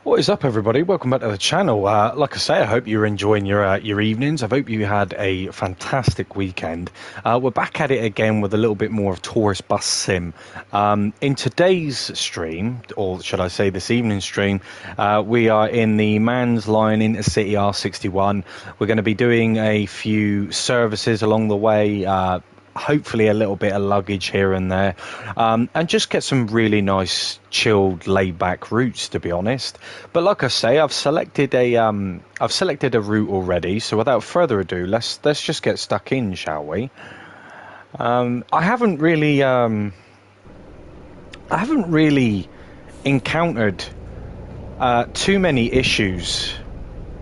What is up, everybody? Welcome back to the channel. Like I say, I hope you're enjoying your evenings. I hope you had a fantastic weekend. We're back at it again with a little bit more of tourist bus sim. In today's stream, or should I say this evening's stream, we are in the Mans Line Intercity R61. We're going to be doing a few services along the way. Hopefully a little bit of luggage here and there, and just get some really nice chilled laid back routes, to be honest. But like I say, I've selected a route already, so without further ado, let's just get stuck in, shall we? I haven't really encountered too many issues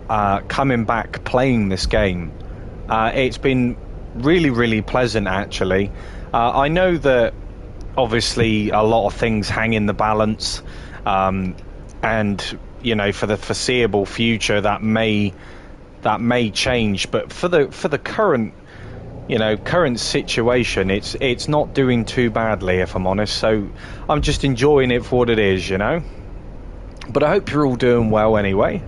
coming back playing this game. It's been really pleasant, actually. I know that obviously a lot of things hang in the balance, and you know, for the foreseeable future that may change, but for the current current situation, it's not doing too badly, if I'm honest. So I'm just enjoying it for what it is, you know. But I hope you're all doing well anyway.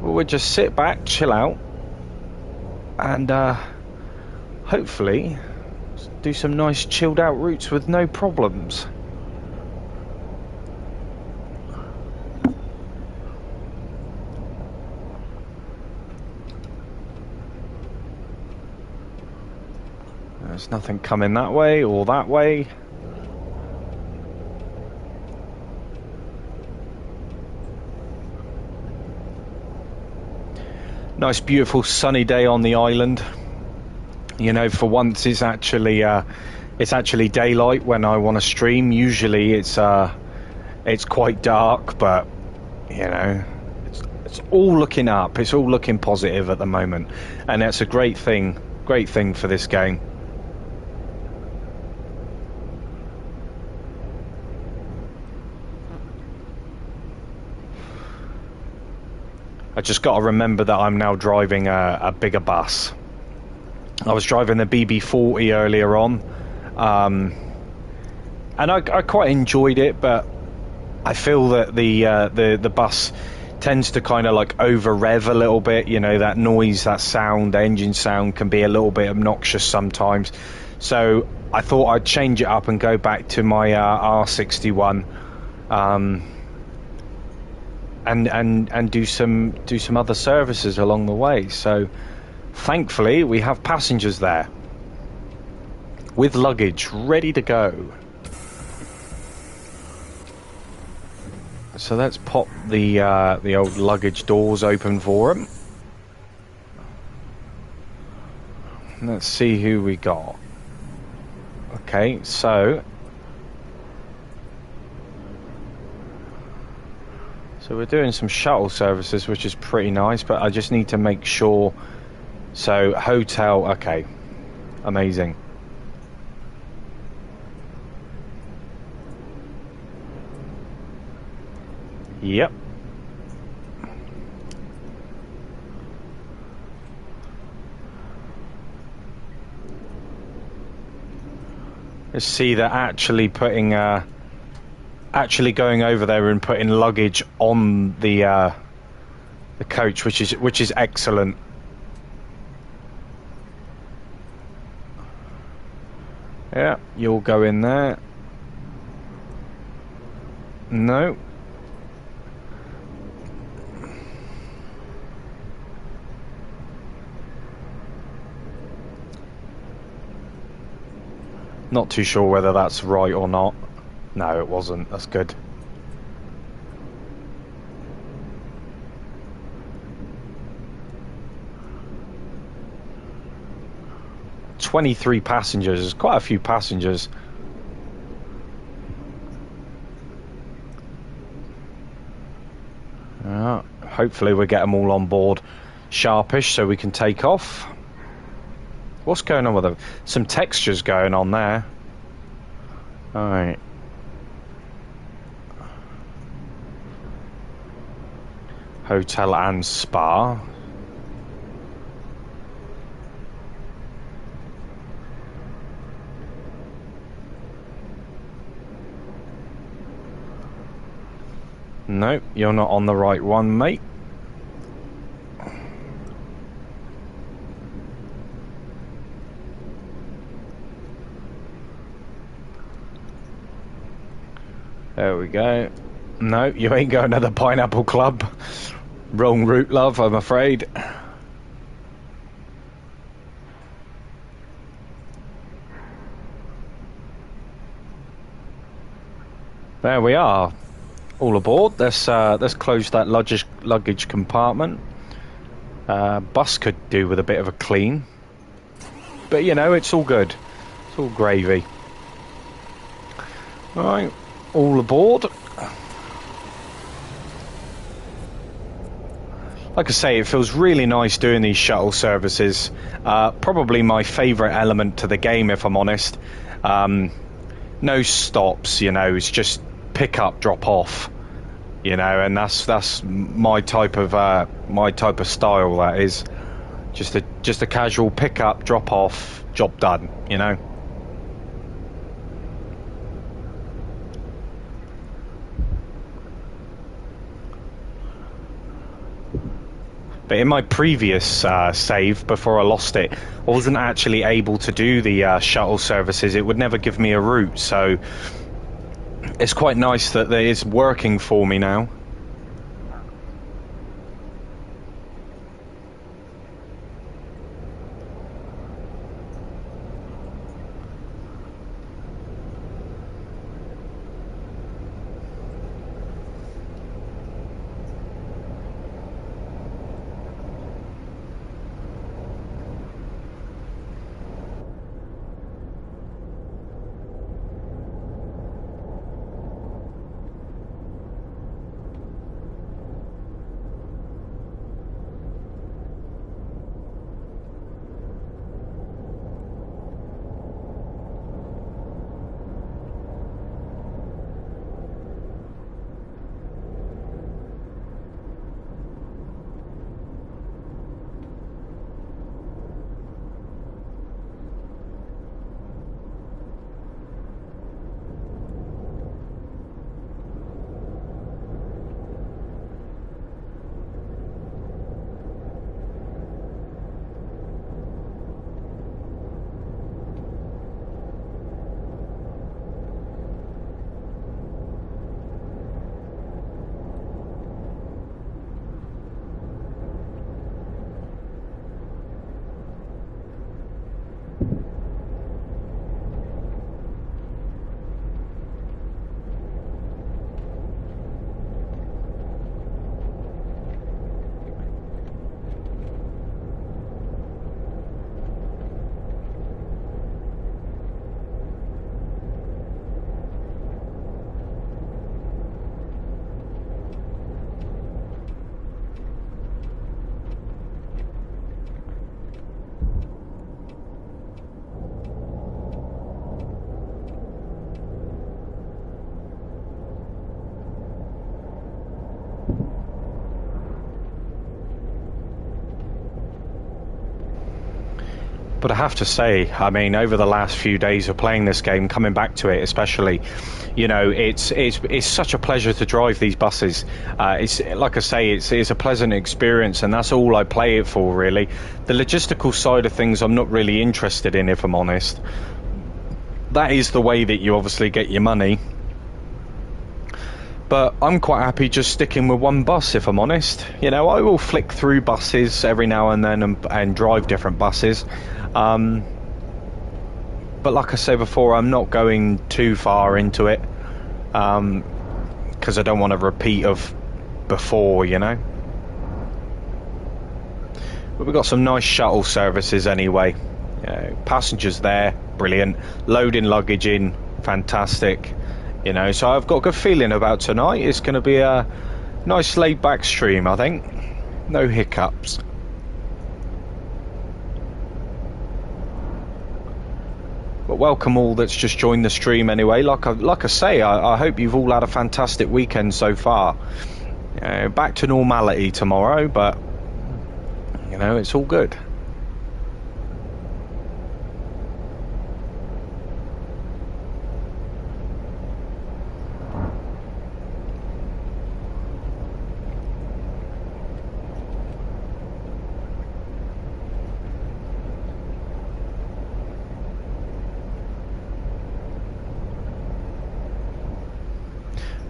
We'll just sit back, chill out, and hopefully do some nice chilled out routes with no problems. There's nothing coming that way or that way. Nice beautiful sunny day on the island. You know, for once it's actually daylight when I want to stream. Usually it's quite dark, but you know, it's all looking up. It's all looking positive at the moment, and that's a great thing for this game. I just got to remember that I'm now driving a bigger bus. I was driving the BB40 earlier on, and I quite enjoyed it, but I feel that the bus tends to kind of like over rev a little bit. You know, that noise, that sound, the engine sound can be a little bit obnoxious sometimes. So I thought I'd change it up and go back to my R61, and do some other services along the way. So thankfully we have passengers there with luggage ready to go. So let's pop the old luggage doors open for them. Let's see who we got. Okay, so we're doing some shuttle services, which is pretty nice, but I just need to make sure. So hotel, okay, amazing. Yep. Let's see, they're actually putting going over there and putting luggage on the coach, which is excellent. Yeah, you'll go in there. No. Not too sure whether that's right or not. No, it wasn't. That's good. "23 passengers. There's quite a few passengers. Hopefully we get them all on board sharpish so we can take off. What's going on with them? Some textures going on there. Alright. Hotel and spa. Nope, you're not on the right one, mate. There we go. No, you ain't going to the Pineapple Club. Wrong route, love, I'm afraid. There we are. All aboard. Let's close that luggage compartment. Bus could do with a bit of a clean. But, you know, it's all good. It's all gravy. Alright, all aboard. Like I say, it feels really nice doing these shuttle services. Probably my favourite element to the game, if I'm honest. No stops, you know, it's just pick up, drop off, you know, and that's my type of style. That is just a casual pick up, drop off, job done, you know. But in my previous save, before I lost it, I wasn't actually able to do the shuttle services. It would never give me a route, so it's quite nice that it is working for me now. But I have to say, I mean, over the last few days of playing this game, coming back to it especially, you know, it's such a pleasure to drive these buses. It's like I say, it's a pleasant experience, and that's all I play it for, really. The logistical side of things I'm not really interested in, if I'm honest. That is the way that you obviously get your money. But I'm quite happy just sticking with one bus, if I'm honest. You know, I will flick through buses every now and then and drive different buses. But like I said before, I'm not going too far into it, because I don't want a repeat of before, you know. But we've got some nice shuttle services anyway. You know, passengers there, brilliant. Loading luggage in, fantastic. You know, so I've got a good feeling about tonight. It's going to be a nice laid-back stream, I think. No hiccups. But welcome all that's just joined the stream anyway. Like I say, I hope you've all had a fantastic weekend so far. Back to normality tomorrow, but you know, it's all good.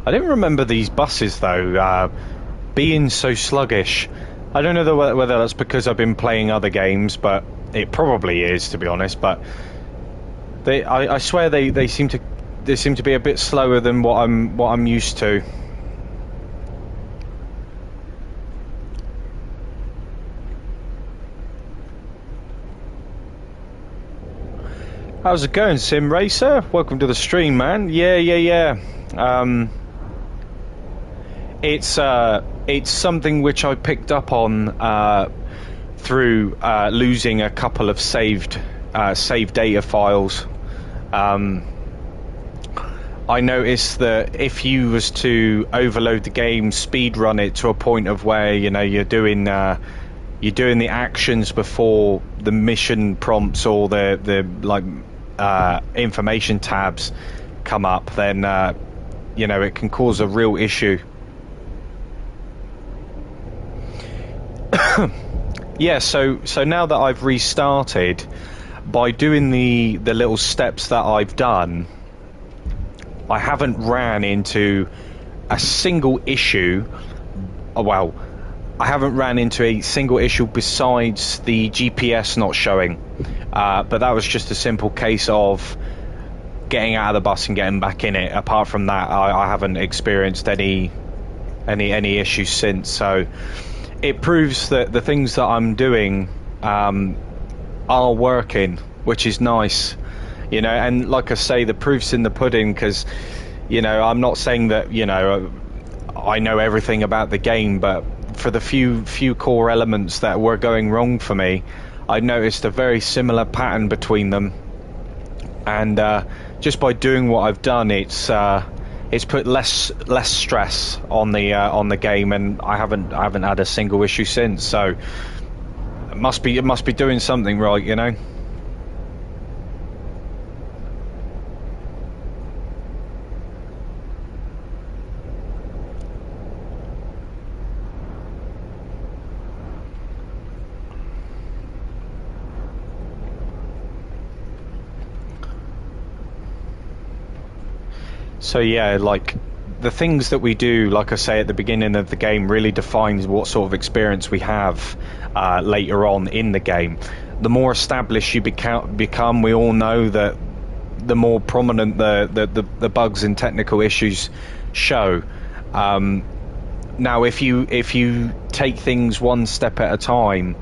I don't remember these buses though being so sluggish. I don't know whether that's because I've been playing other games, but it probably is, to be honest. But I swear they seem to be a bit slower than what I'm used to. How's it going, Sim Racer? Welcome to the stream, man. Yeah. It's something which I picked up on through losing a couple of saved data files. I noticed that if you was to overload the game, speed run it to a point of where you're doing the actions before the mission prompts or the information tabs come up, then it can cause a real issue. Yeah, so now that I've restarted, by doing the little steps that I've done, I haven't ran into a single issue. Well, I haven't ran into a single issue besides the GPS not showing, but that was just a simple case of getting out of the bus and getting back in it. Apart from that, I haven't experienced any issues since. So it proves that the things that I'm doing are working, which is nice, and like I say, the proof's in the pudding, because I'm not saying that I know everything about the game, but for the few core elements that were going wrong for me, I noticed a very similar pattern between them, and just by doing what I've done, it's put less stress on the game, and I haven't had a single issue since. So it must be doing something right, So yeah, like the things that we do, like I say at the beginning of the game, really defines what sort of experience we have later on in the game. The more established you become, we all know that the more prominent the bugs and technical issues show. Now, if you take things one step at a time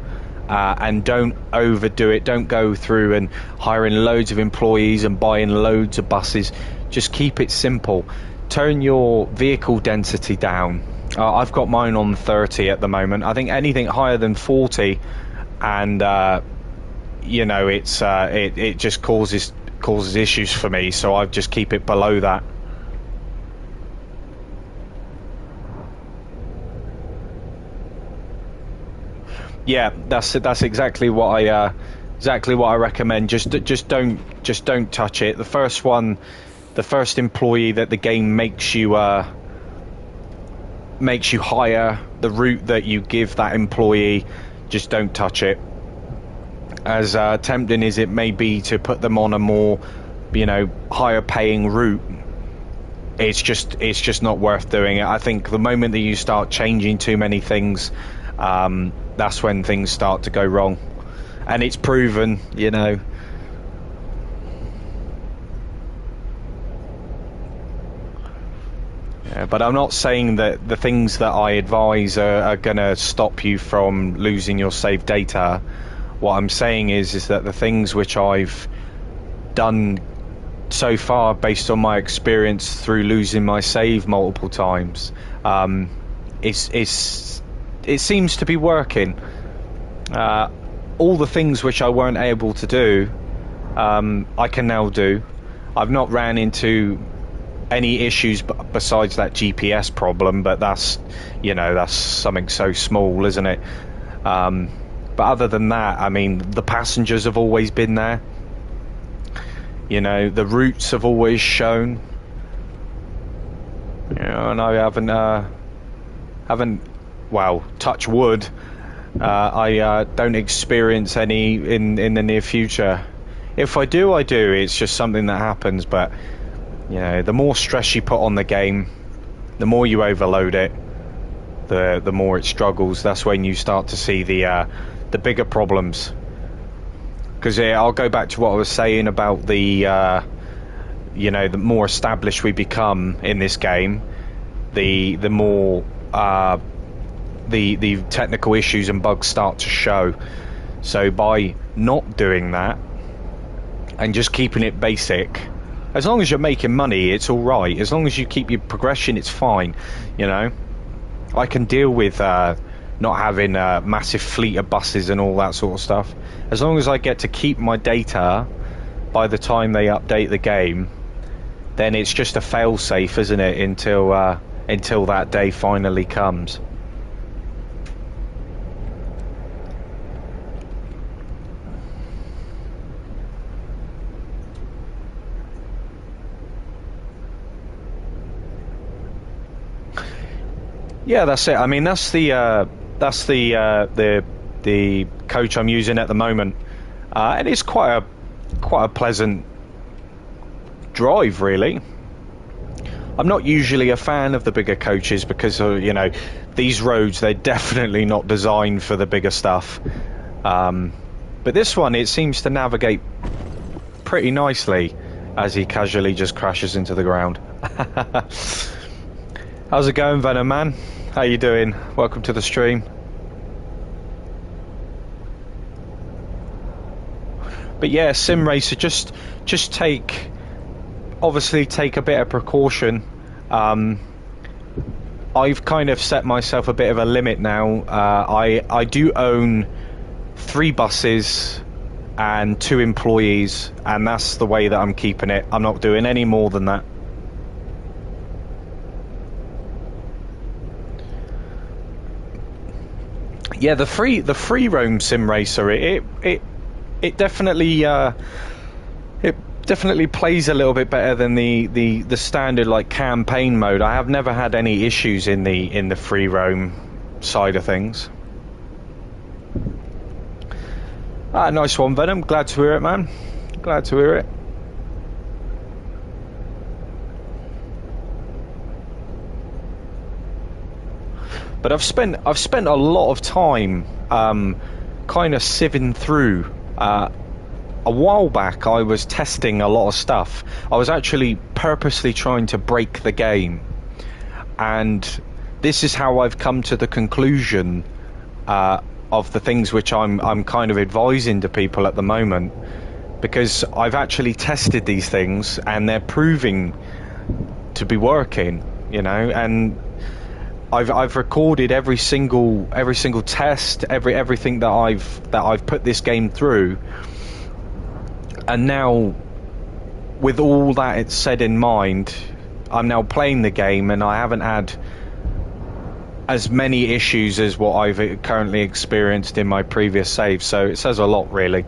and don't overdo it, don't go through and hiring loads of employees and buying loads of buses. Just keep it simple. Turn your vehicle density down. I've got mine on 30 at the moment. I think anything higher than 40, and it just causes issues for me. So I just keep it below that. Yeah, that's exactly what I recommend. Just don't touch it. The first employee that the game makes you hire, the route that you give that employee, just don't touch it. As tempting as it may be to put them on a more, higher paying route, it's just not worth doing it. I think the moment that you start changing too many things, that's when things start to go wrong, and it's proven, Yeah, but I'm not saying that the things that I advise are going to stop you from losing your saved data. What I'm saying is that the things which I've done so far, based on my experience through losing my save multiple times, it seems to be working. All the things which I weren't able to do, I can now do. I've not ran into any issues besides that GPS problem, but that's something so small, isn't it? But other than that, I mean, the passengers have always been there. The routes have always shown. And I haven't, well, touch wood, I don't experience any in the near future. If I do, I do. It's just something that happens, but the more stress you put on the game, the more you overload it, the more it struggles. That's when you start to see the bigger problems. Because I'll go back to what I was saying about the you know, the more established we become in this game, the more the technical issues and bugs start to show. So by not doing that and just keeping it basic, as long as you're making money, it's all right. As long as you keep your progression, it's fine. You know, I can deal with not having a massive fleet of buses and all that sort of stuff. As long as I get to keep my data by the time they update the game, then it's just a fail-safe, isn't it, until that day finally comes. Yeah, that's it. I mean, that's the coach I'm using at the moment, and it's quite a pleasant drive, really. I'm not usually a fan of the bigger coaches because you know, these roads, they're definitely not designed for the bigger stuff. But this one, it seems to navigate pretty nicely as he casually just crashes into the ground. How's it going, Venom Man? How you doing? Welcome to the stream. But yeah, Sim Racer, just obviously take a bit of precaution. I've kind of set myself a bit of a limit now. I do own 3 buses and 2 employees, and that's the way that I'm keeping it. I'm not doing any more than that. Yeah, the free roam sim racer, it definitely definitely plays a little bit better than the standard like campaign mode. I have never had any issues in the free roam side of things. Nice one, Venom. Glad to hear it, man. Glad to hear it. But I've spent a lot of time kind of sieving through. A while back, I was testing a lot of stuff. I was actually purposely trying to break the game, and this is how I've come to the conclusion of the things which I'm kind of advising to people at the moment, because I've actually tested these things and they're proving to be working, you know, and I've recorded every single test, everything that I've put this game through, and now with all that it's said in mind, I'm now playing the game and I haven't had as many issues as what I've currently experienced in my previous saves, so it says a lot, really.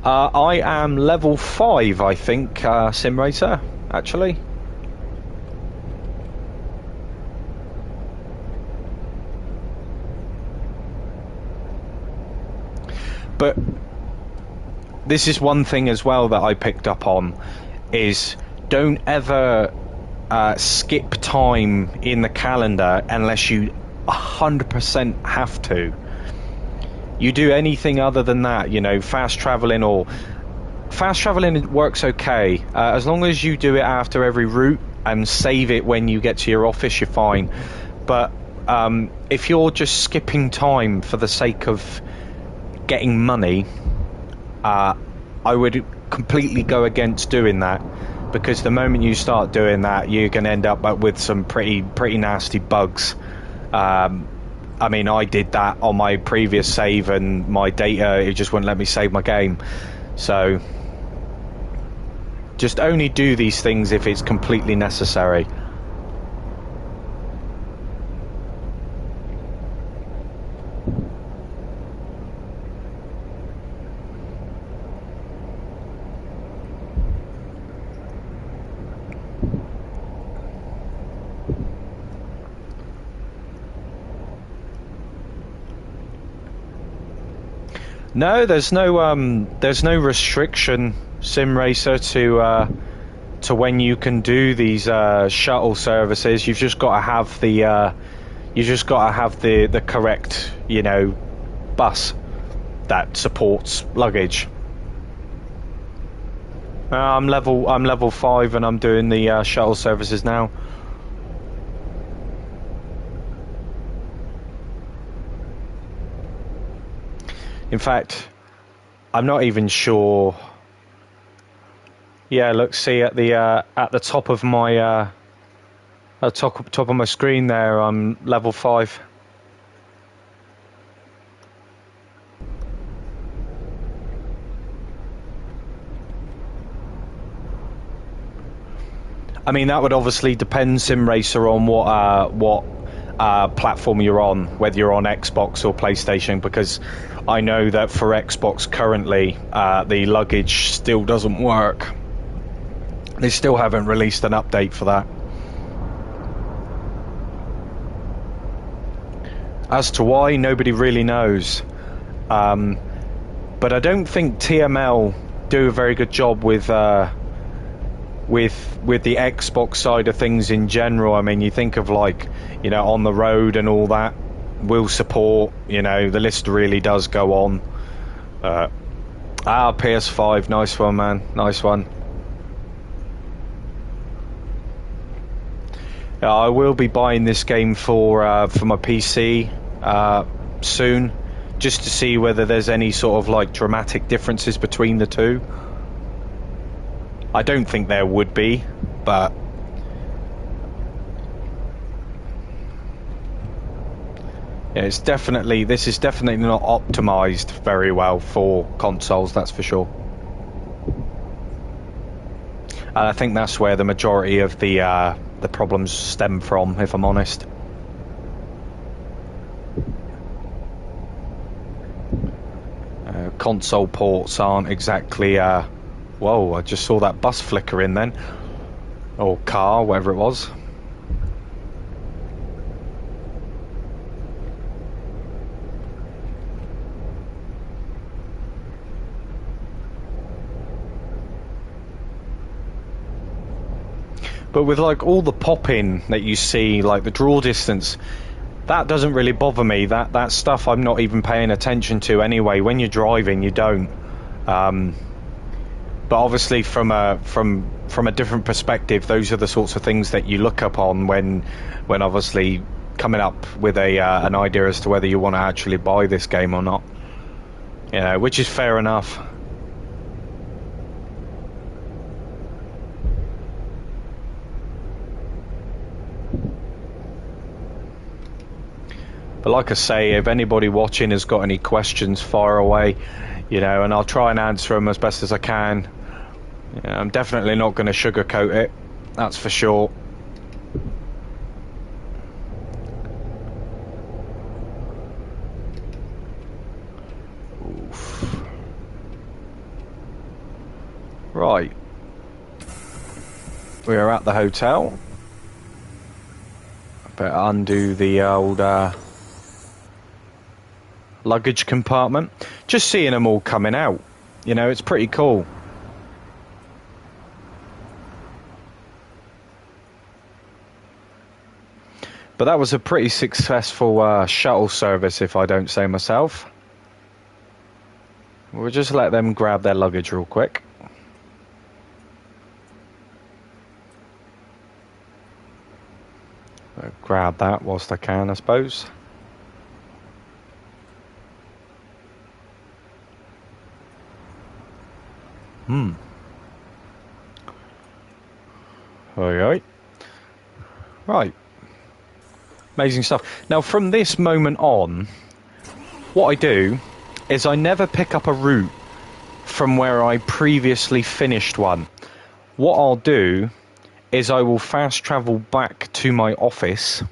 I am level 5, I think, Sim Racer, actually. But this is one thing as well that I picked up on, is don't ever skip time in the calendar unless you 100% have to. You do anything other than that, you know, fast traveling works okay, as long as you do it after every route and save it when you get to your office, you're fine. But if you're just skipping time for the sake of getting money, I would completely go against doing that, because the moment you start doing that, you can end up with some pretty nasty bugs. I mean, I did that on my previous save, and my data, it just wouldn't let me save my game. So just only do these things if it's completely necessary. No, there's no restriction, Sim Racer, to to when you can do these shuttle services. You've just got to have the the correct, you know, bus that supports luggage. I'm level 5 and I'm doing the shuttle services now. In fact, I'm not even sure. Yeah, look, see at the top of my top of my screen there, I'm level 5. I mean, that would obviously depend, Sim Racer, on what platform you're on, whether you're on Xbox or PlayStation, because I know that for Xbox currently, the luggage still doesn't work. They still haven't released an update for that. As to why, nobody really knows. But I don't think TML do a very good job with the Xbox side of things in general. I mean, you think of, like, you know, On the Road and all that will support, you know, the list really does go on. PS5, nice one, man, nice one. I will be buying this game for my PC soon, just to see whether there's any sort of like dramatic differences between the two. I don't think there would be, but yeah, this is definitely not optimized very well for consoles, that's for sure. And I think that's where the majority of the problems stem from, if I'm honest. Console ports aren't exactly whoa, I just saw that bus flicker in then, or car, whatever it was. But with like all the pop-in that you see, like the draw distance, that doesn't really bother me. That stuff I'm not even paying attention to anyway. When you're driving, you don't. But obviously, from a different perspective, those are the sorts of things that you look up on when obviously coming up with an idea as to whether you want to actually buy this game or not. You know, which is fair enough. But like I say, if anybody watching has got any questions, fire away, you know, and I'll try and answer them as best as I can. Yeah, I'm definitely not going to sugarcoat it, that's for sure. Oof. Right. We are at the hotel. Better undo the old luggage compartment. Just seeing them all coming out, you know, it's pretty cool. But that was a pretty successful shuttle service, if I don't say myself. We'll just let them grab their luggage real quick. I'll grab that whilst I can, I suppose. Alright. Right. Amazing stuff. Now, from this moment on, what I do is I never pick up a route from where I previously finished one. What I'll do is I will fast travel back to my office.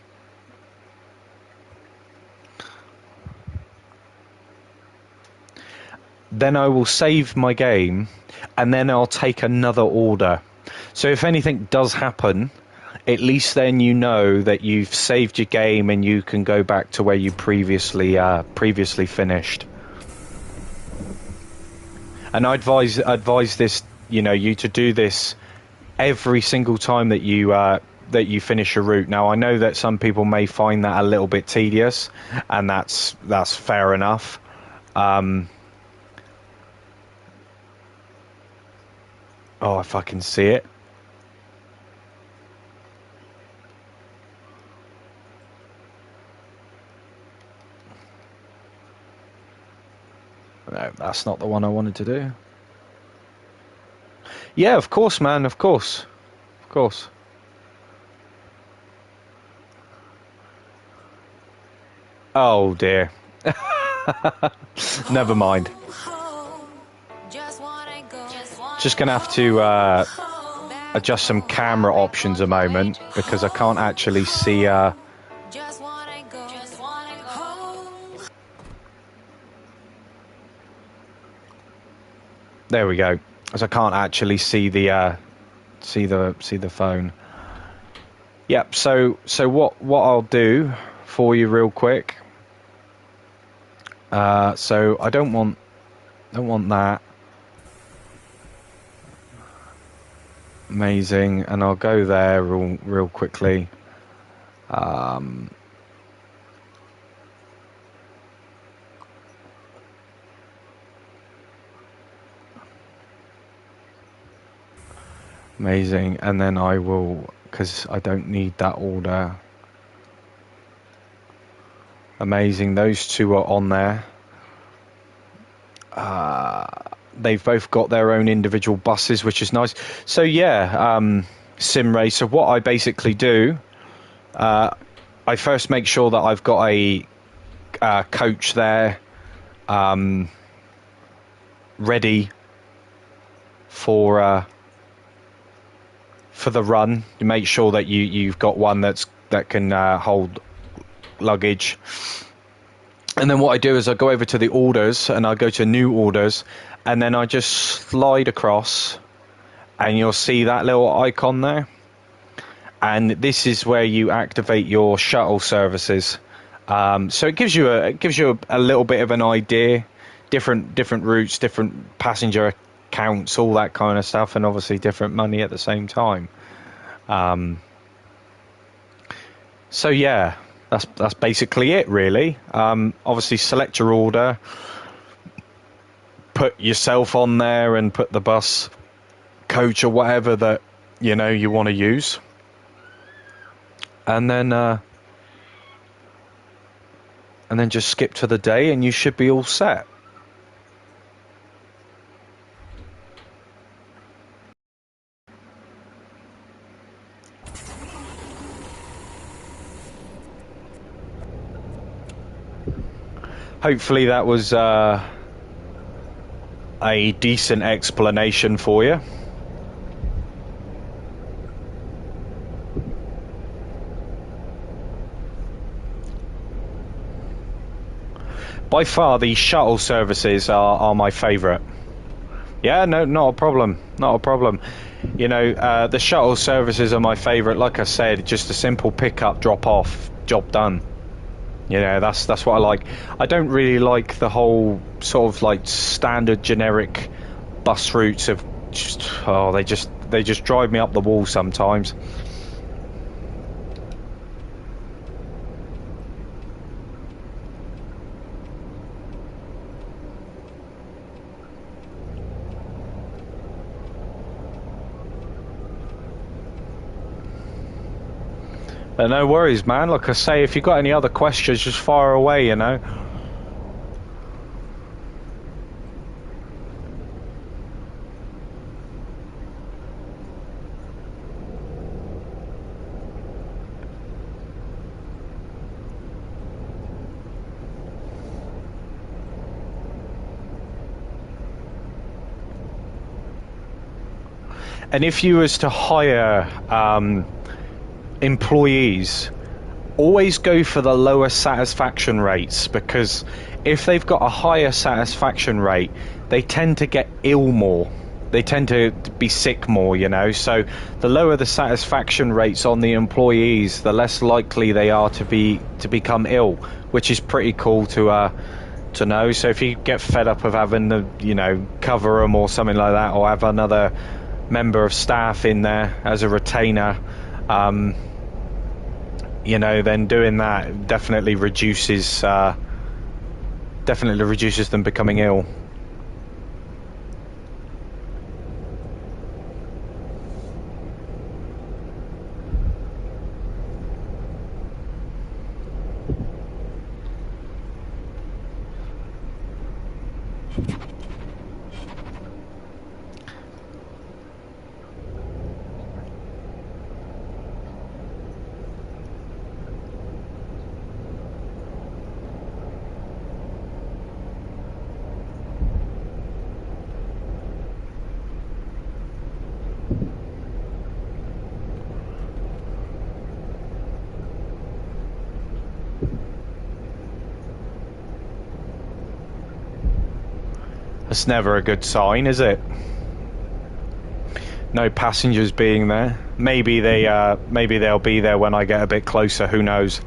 Then I will save my game, and then I'll take another order. So if anything does happen, at least then you know that you've saved your game and you can go back to where you previously finished. And I advise this, you know, you to do this every single time that you finish a route. Now, I know that some people may find that a little bit tedious, and that's fair enough. Oh, if I can see it. No, that's not the one I wanted to do. Yeah, of course, man, of course. Of course. Oh, dear. Never mind. Just going to have to adjust some camera options a moment, because I can't actually see... There we go. As I can't actually see the phone. Yep. So what I'll do for you real quick. So I don't want that. Amazing, and I'll go there real quickly. Amazing, and then I will, because I don't need that order. Amazing, those two are on there. They've both got their own individual buses, which is nice. So yeah, sim race. So what I basically do, I first make sure that I've got a coach there, ready for the run. You make sure that you've got one that can hold luggage. And then what I do is I go over to the orders, and I go to new orders, and then I just slide across, and you'll see that little icon there. And this is where you activate your shuttle services. So it gives you a little bit of an idea, different routes, different passenger counts, all that kind of stuff, and obviously different money at the same time. So yeah. That's basically it, really. Obviously, select your order, put yourself on there, and put the bus, coach, or whatever that you want to use, and then just skip to the day, and you should be all set. Hopefully that was a decent explanation for you. By far, the shuttle services are my favourite. Yeah, no, not a problem. Not a problem. The shuttle services are my favourite. Like I said, just a simple pick-up, drop-off, job done. That's what I like. I don't really like the whole sort of like standard generic bus routes of they just drive me up the wall sometimes. No worries, man. Like I say, if you've got any other questions, just fire away, And if you was to hire employees, always go for the lower satisfaction rates, because if they've got a higher satisfaction rate, they tend to get ill more. They tend to be sick more, so the lower the satisfaction rates on the employees, the less likely they are to become ill, which is pretty cool to know. So if you get fed up of having to cover them or something like that, or have another member of staff in there as a retainer, you know, then doing that definitely reduces them becoming ill. That's never a good sign, is it? No passengers being there. Maybe they'll be there when I get a bit closer. Who knows?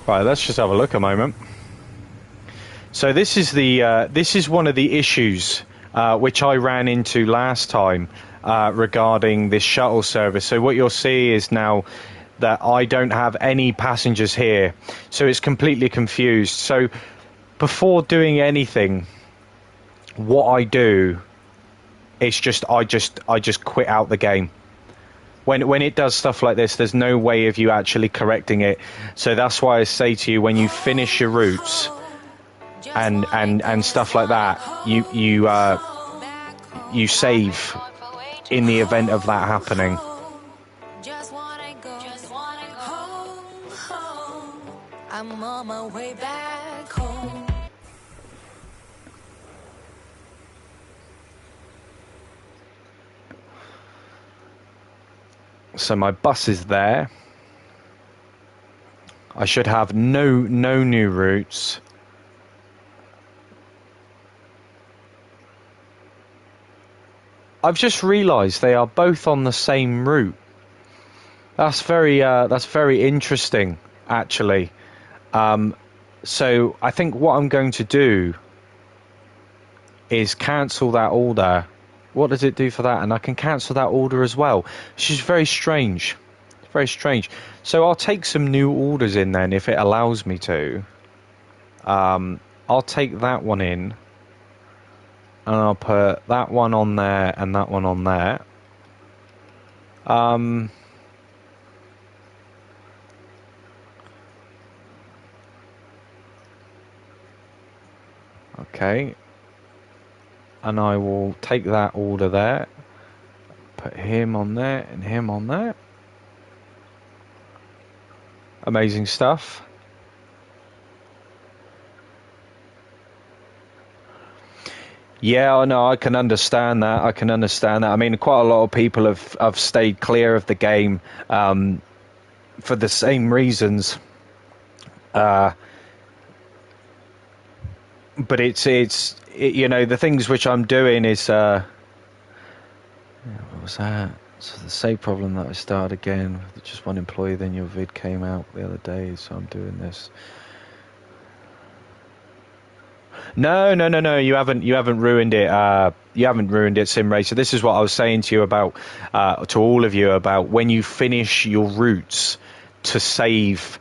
Right, let's just have a look a moment. So this is one of the issues which I ran into last time regarding this shuttle service. So what you'll see is now that I don't have any passengers here, so it's completely confused. So before doing anything, what I do is I just quit out the game. When it does stuff like this, there's no way of you actually correcting it. So that's why I say to you, when you finish your routes and stuff like that, you save in the event of that happening. I'm on my way back home. So my bus is there. I should have no new routes. I've just realised they are both on the same route. That's very interesting, actually. So I think what I'm going to do is cancel that order. What does it do for that? And I can cancel that order as well, which is very strange. Very strange. So I'll take some new orders in then, if it allows me to. I'll take that one in. And I'll put that one on there and that one on there. Okay. And I will take that order there, put him on there and him on there. Amazing stuff. Yeah, I know. I can understand that. I mean, quite a lot of people have stayed clear of the game for the same reasons. But it's you know, the things which I'm doing is what was that? So the same problem that I started again with just one employee. Then your vid came out the other day, so I'm doing this. No. You haven't ruined it. You haven't ruined it, Simray. So this is what I was saying to you about, to all of you, about when you finish your routes to save.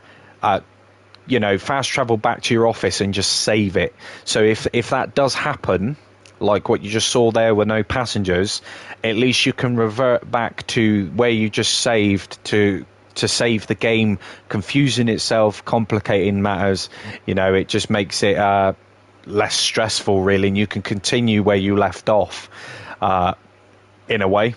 You know, fast travel back to your office and just save it. So if that does happen, like what you just saw there with no passengers, at least you can revert back to where you just saved to save the game confusing itself, complicating matters. You know, it just makes it less stressful, really, and you can continue where you left off in a way.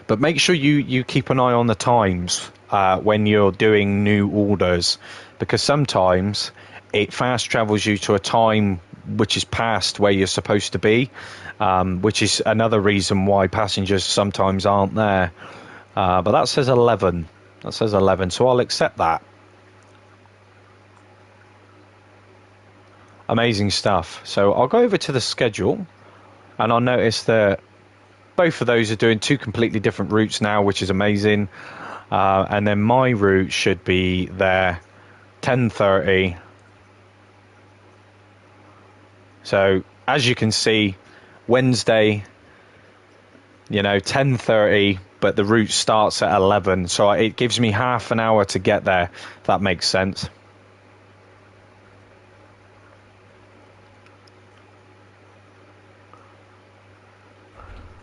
But make sure you keep an eye on the times when you're doing new orders, because sometimes it fast travels you to a time which is past where you're supposed to be, which is another reason why passengers sometimes aren't there. But that says 11. That says 11, so I'll accept that. Amazing stuff. So I'll go over to the schedule, and I'll notice that both of those are doing 2 completely different routes now, which is amazing. And then my route should be there 10:30. So as you can see, Wednesday, 10:30, but the route starts at 11, so it gives me half an hour to get there, if that makes sense.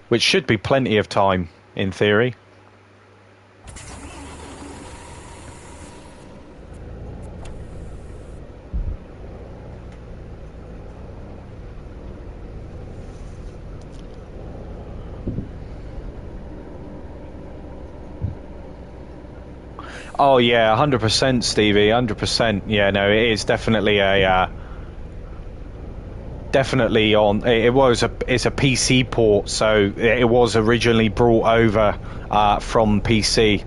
Which should be plenty of time, in theory. Oh yeah, 100%, Stevie, 100%. Yeah, no, it is definitely a definitely on. It's a PC port, so it was originally brought over from PC.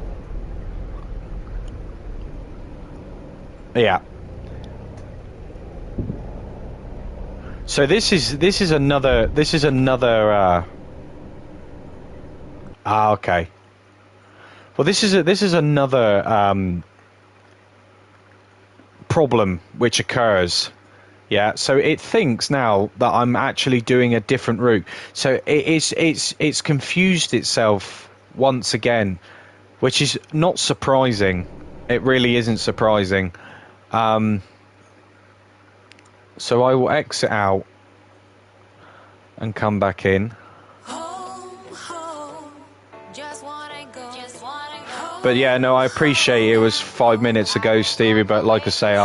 Yeah. So this is another. Okay. Well, this is another problem which occurs. Yeah, so it thinks now that I'm actually doing a different route. So it's confused itself once again, which is not surprising. It really isn't surprising. So I will exit out and come back in. But yeah, no, I appreciate it was 5 minutes ago, Stevie. But like I say,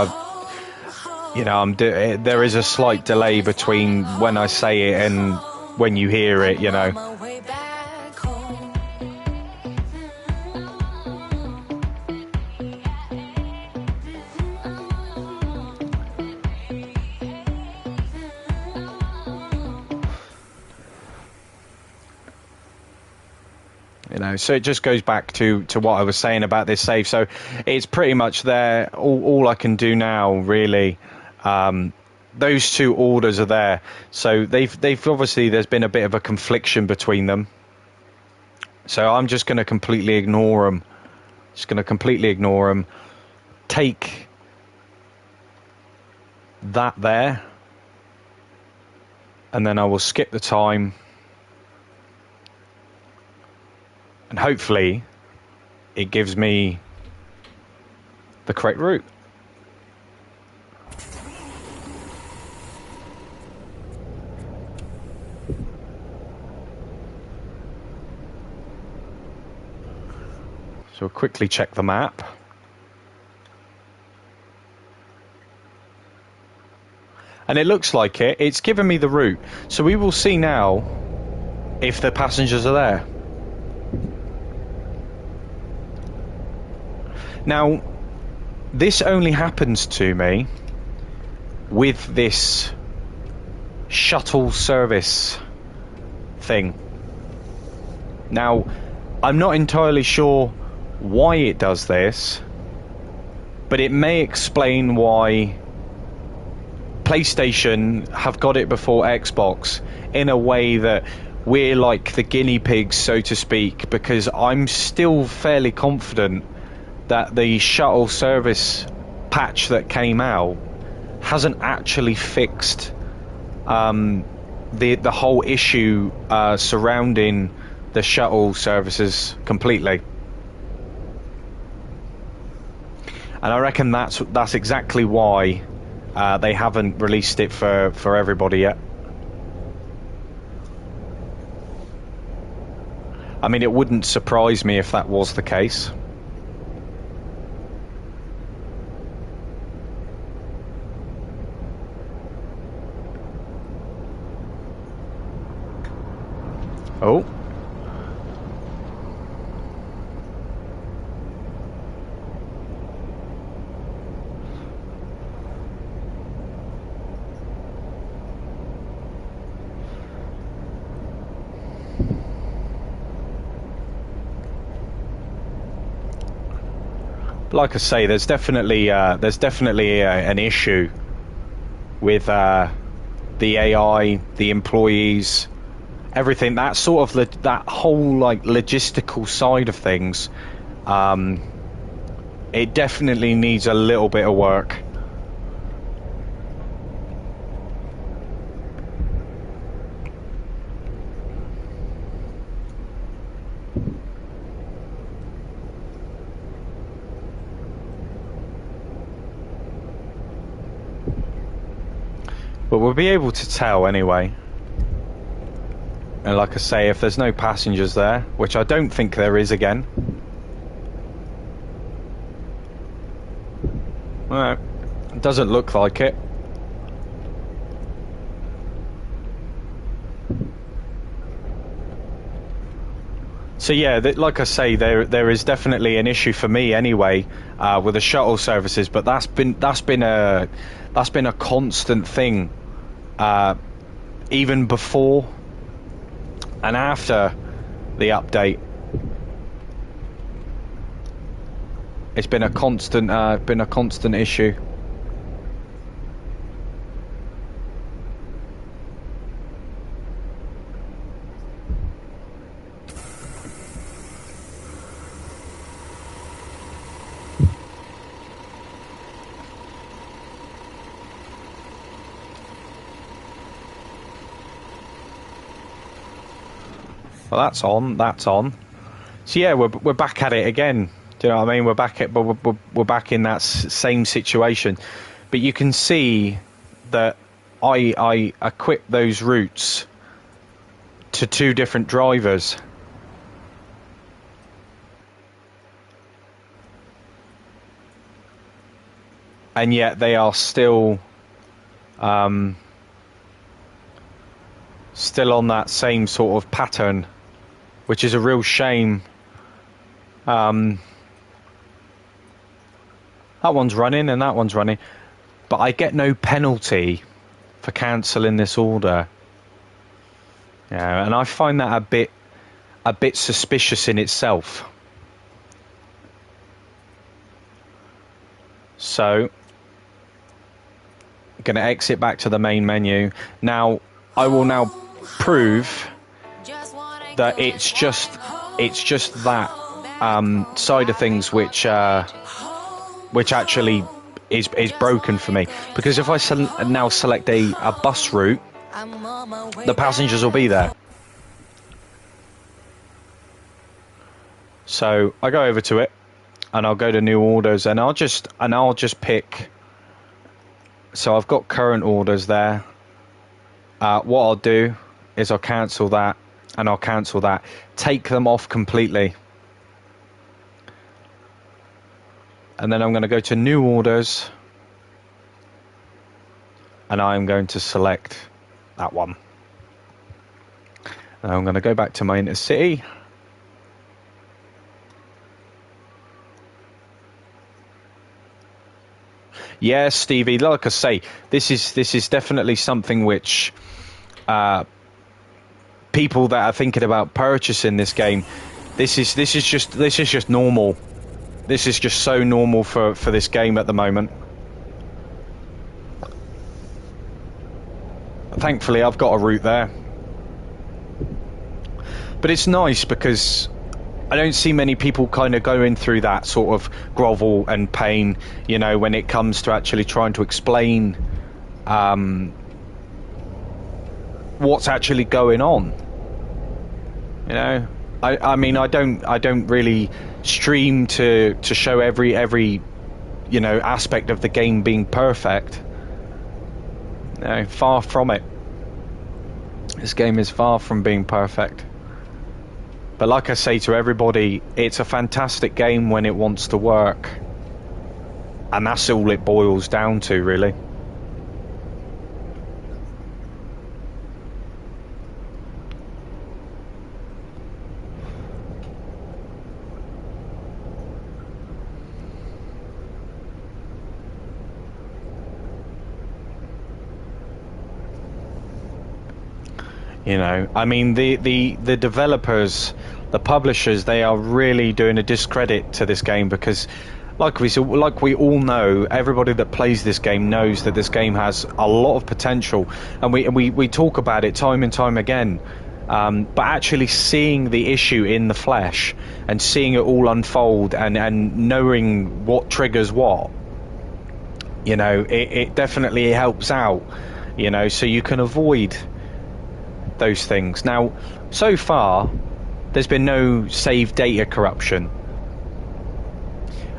there is a slight delay between when I say it and when you hear it. So it just goes back to what I was saying about this save. So it's pretty much there. All I can do now, really, those 2 orders are there. So they've obviously, there's been a bit of a confliction between them. So I'm just going to completely ignore them. Take that there, and then I will skip the time. And hopefully it gives me the correct route. So we'll quickly check the map. And it looks like it's given me the route. So we will see now if the passengers are there. Now, this only happens to me with this shuttle service thing. Now, I'm not entirely sure why it does this, but it may explain why PlayStation have got it before Xbox in a way that we're like the guinea pigs, so to speak, because I'm still fairly confident that the shuttle service patch that came out hasn't actually fixed the whole issue surrounding the shuttle services completely. And I reckon that's exactly why they haven't released it for everybody yet. I mean, it wouldn't surprise me if that was the case. Oh. like I say, there's definitely an issue with the AI, the employees, everything. That sort of that whole like logistical side of things. It definitely needs a little bit of work. But we'll be able to tell anyway. And like I say, if there's no passengers there, which I don't think there is again. Well, it doesn't look like it. So yeah, like I say, there is definitely an issue for me anyway with the shuttle services, but that's been a constant thing even before and after the update. It's been a constant issue. Well, that's on. So yeah, we're back at it again. Do you know what I mean? We're back in that same situation. But you can see that I equipped those routes to 2 different drivers. And yet they are still on that same sort of pattern, which is a real shame. That one's running and that one's running, but I get no penalty for cancelling this order. Yeah, and I find that a bit suspicious in itself. So, I'm going to exit back to the main menu. Now, I will now prove that it's just that side of things which actually is broken for me, because if I now select a bus route, the passengers will be there. So I go over to it and I'll go to new orders and I'll just pick. So I've got current orders there. What I'll do is I'll cancel that and I'll cancel that. Take them off completely. And then I'm going to go to new orders and I'm going to select that one. And I'm going to go back to my intercity. Yeah, Stevie, like I say, this is definitely something which people that are thinking about purchasing this game, this is just normal. This is just so normal for this game at the moment. Thankfully, I've got a route there. But it's nice because I don't see many people kind of going through that sort of grovel and pain, you know, when it comes to actually trying to explain what's actually going on. You know, I mean, I don't really stream to show every you know aspect of the game being perfect. No, far from it. This game is far from being perfect. But like I say to everybody, it's a fantastic game when it wants to work. And that's all it boils down to, really. You know, I mean, the developers, the publishers, they are really doing a discredit to this game because like we all know, everybody that plays this game knows that this game has a lot of potential, and we talk about it time and time again. But actually seeing the issue in the flesh and seeing it all unfold and knowing what triggers what, you know, it definitely helps out, you know, so you can avoid those things. Now, so far, there's been no save data corruption.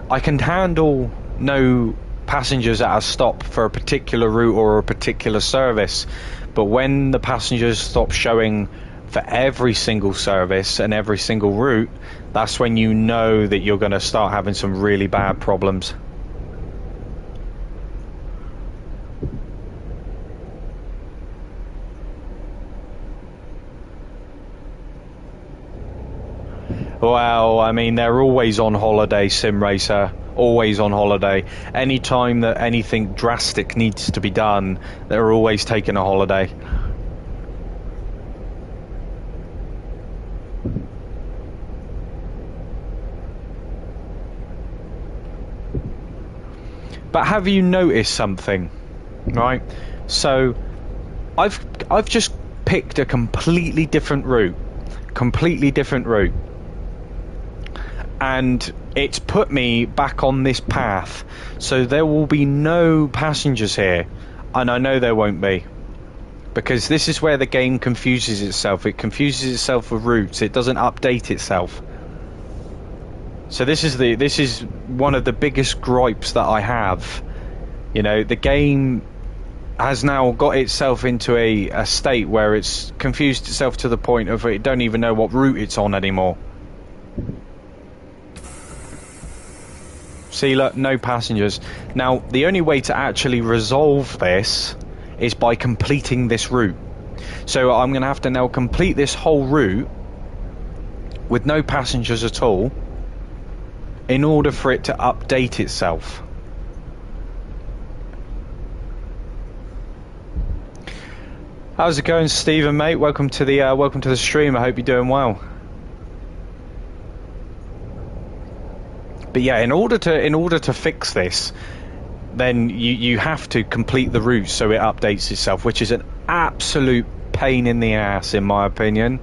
I can handle no passengers at a stop for a particular route or a particular service, but when the passengers stop showing for every single service and every single route, that's when you know that you're going to start having some really bad problems. Well, I mean, they're always on holiday, Sim Racer. Always on holiday. Any time that anything drastic needs to be done, they're always taking a holiday. But have you noticed something? Right? So, I've just picked a completely different route. Completely different route. And it's put me back on this path, so there will be no passengers here, and I know there won't be, because this is where the game confuses itself. It confuses itself with routes. It doesn't update itself. So this is one of the biggest gripes that I have. You know, the game has now got itself into a state where it's confused itself to the point of it don't even know what route it's on anymore. See, look, no passengers. Now, the only way to actually resolve this is by completing this route. So I'm going to have to now complete this whole route with no passengers at all in order for it to update itself. How's it going, Stephen, mate? Welcome to the stream. I hope you're doing well. But yeah, in order to fix this, then you have to complete the route so it updates itself, which is an absolute pain in the ass, in my opinion.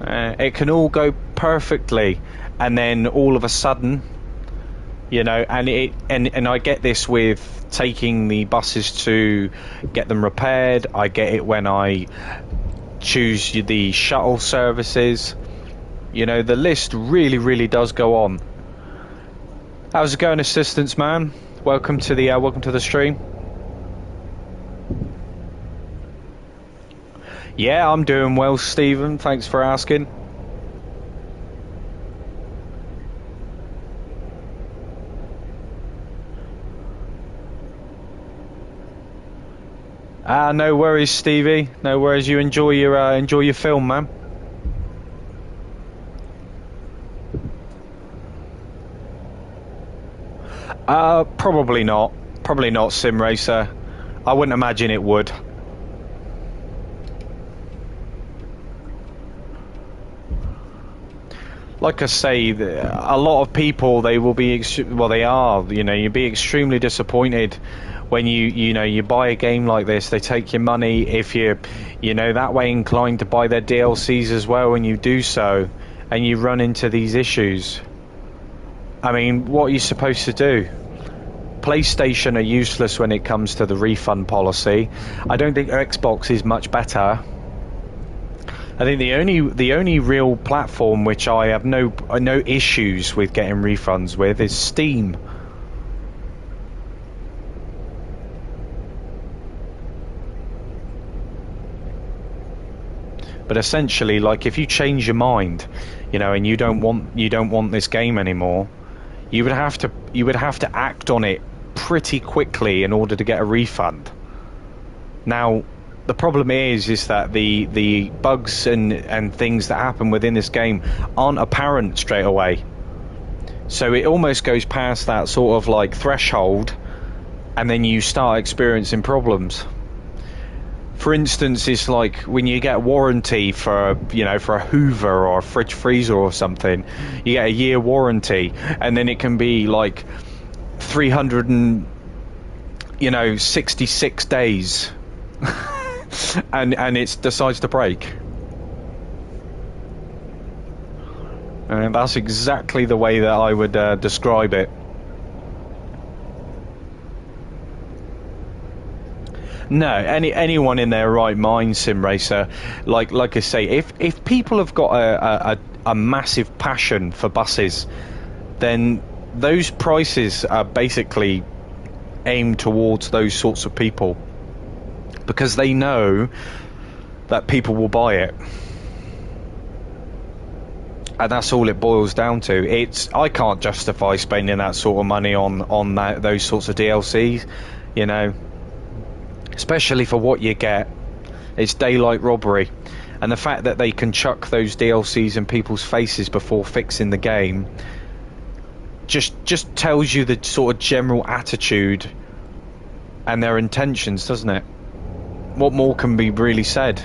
It can all go perfectly, and then all of a sudden, you know, and I get this with taking the buses to get them repaired. I get it when I choose the shuttle services. You know, the list really does go on. How's it going, assistants, man? Welcome to the stream. Yeah, I'm doing well, Stephen. Thanks for asking. No worries, Stevie. No worries. You enjoy your film, man. Probably not. Probably not, Sim Racer. I wouldn't imagine it would. Like I say, a lot of people, they will be, well, they are, you know, you'd be extremely disappointed when you buy a game like this. They take your money. If you're, that way inclined to buy their DLCs as well, and you do so, and you run into these issues. I mean, what are you supposed to do? PlayStation are useless when it comes to the refund policy. I don't think Xbox is much better. I think the only real platform which I have no issues with getting refunds with is Steam. But essentially, like, if you change your mind, and you don't want this game anymore, you would have to act on it pretty quickly in order to get a refund. Now, the problem is that the bugs and things that happen within this game aren't apparent straight away. So it almost goes past that sort of like threshold, and then you start experiencing problems. for instance, it's like when you get a warranty for, you know, for a Hoover or a fridge freezer or something, you get a year warranty, and then it can be like 366 days, and it decides to break. And that's exactly the way that I would describe it. No, anyone in their right mind, Sim Racer, like I say, if people have got a massive passion for buses, then those prices are basically aimed towards those sorts of people, because they know that people will buy it. And that's all it boils down to. I can't justify spending that sort of money on those sorts of DLCs, you know, especially for what you get. It's daylight robbery, and the fact that they can chuck those DLCs in people's faces before fixing the game just tells you the sort of general attitude and their intentions, doesn't it? What more can be really said?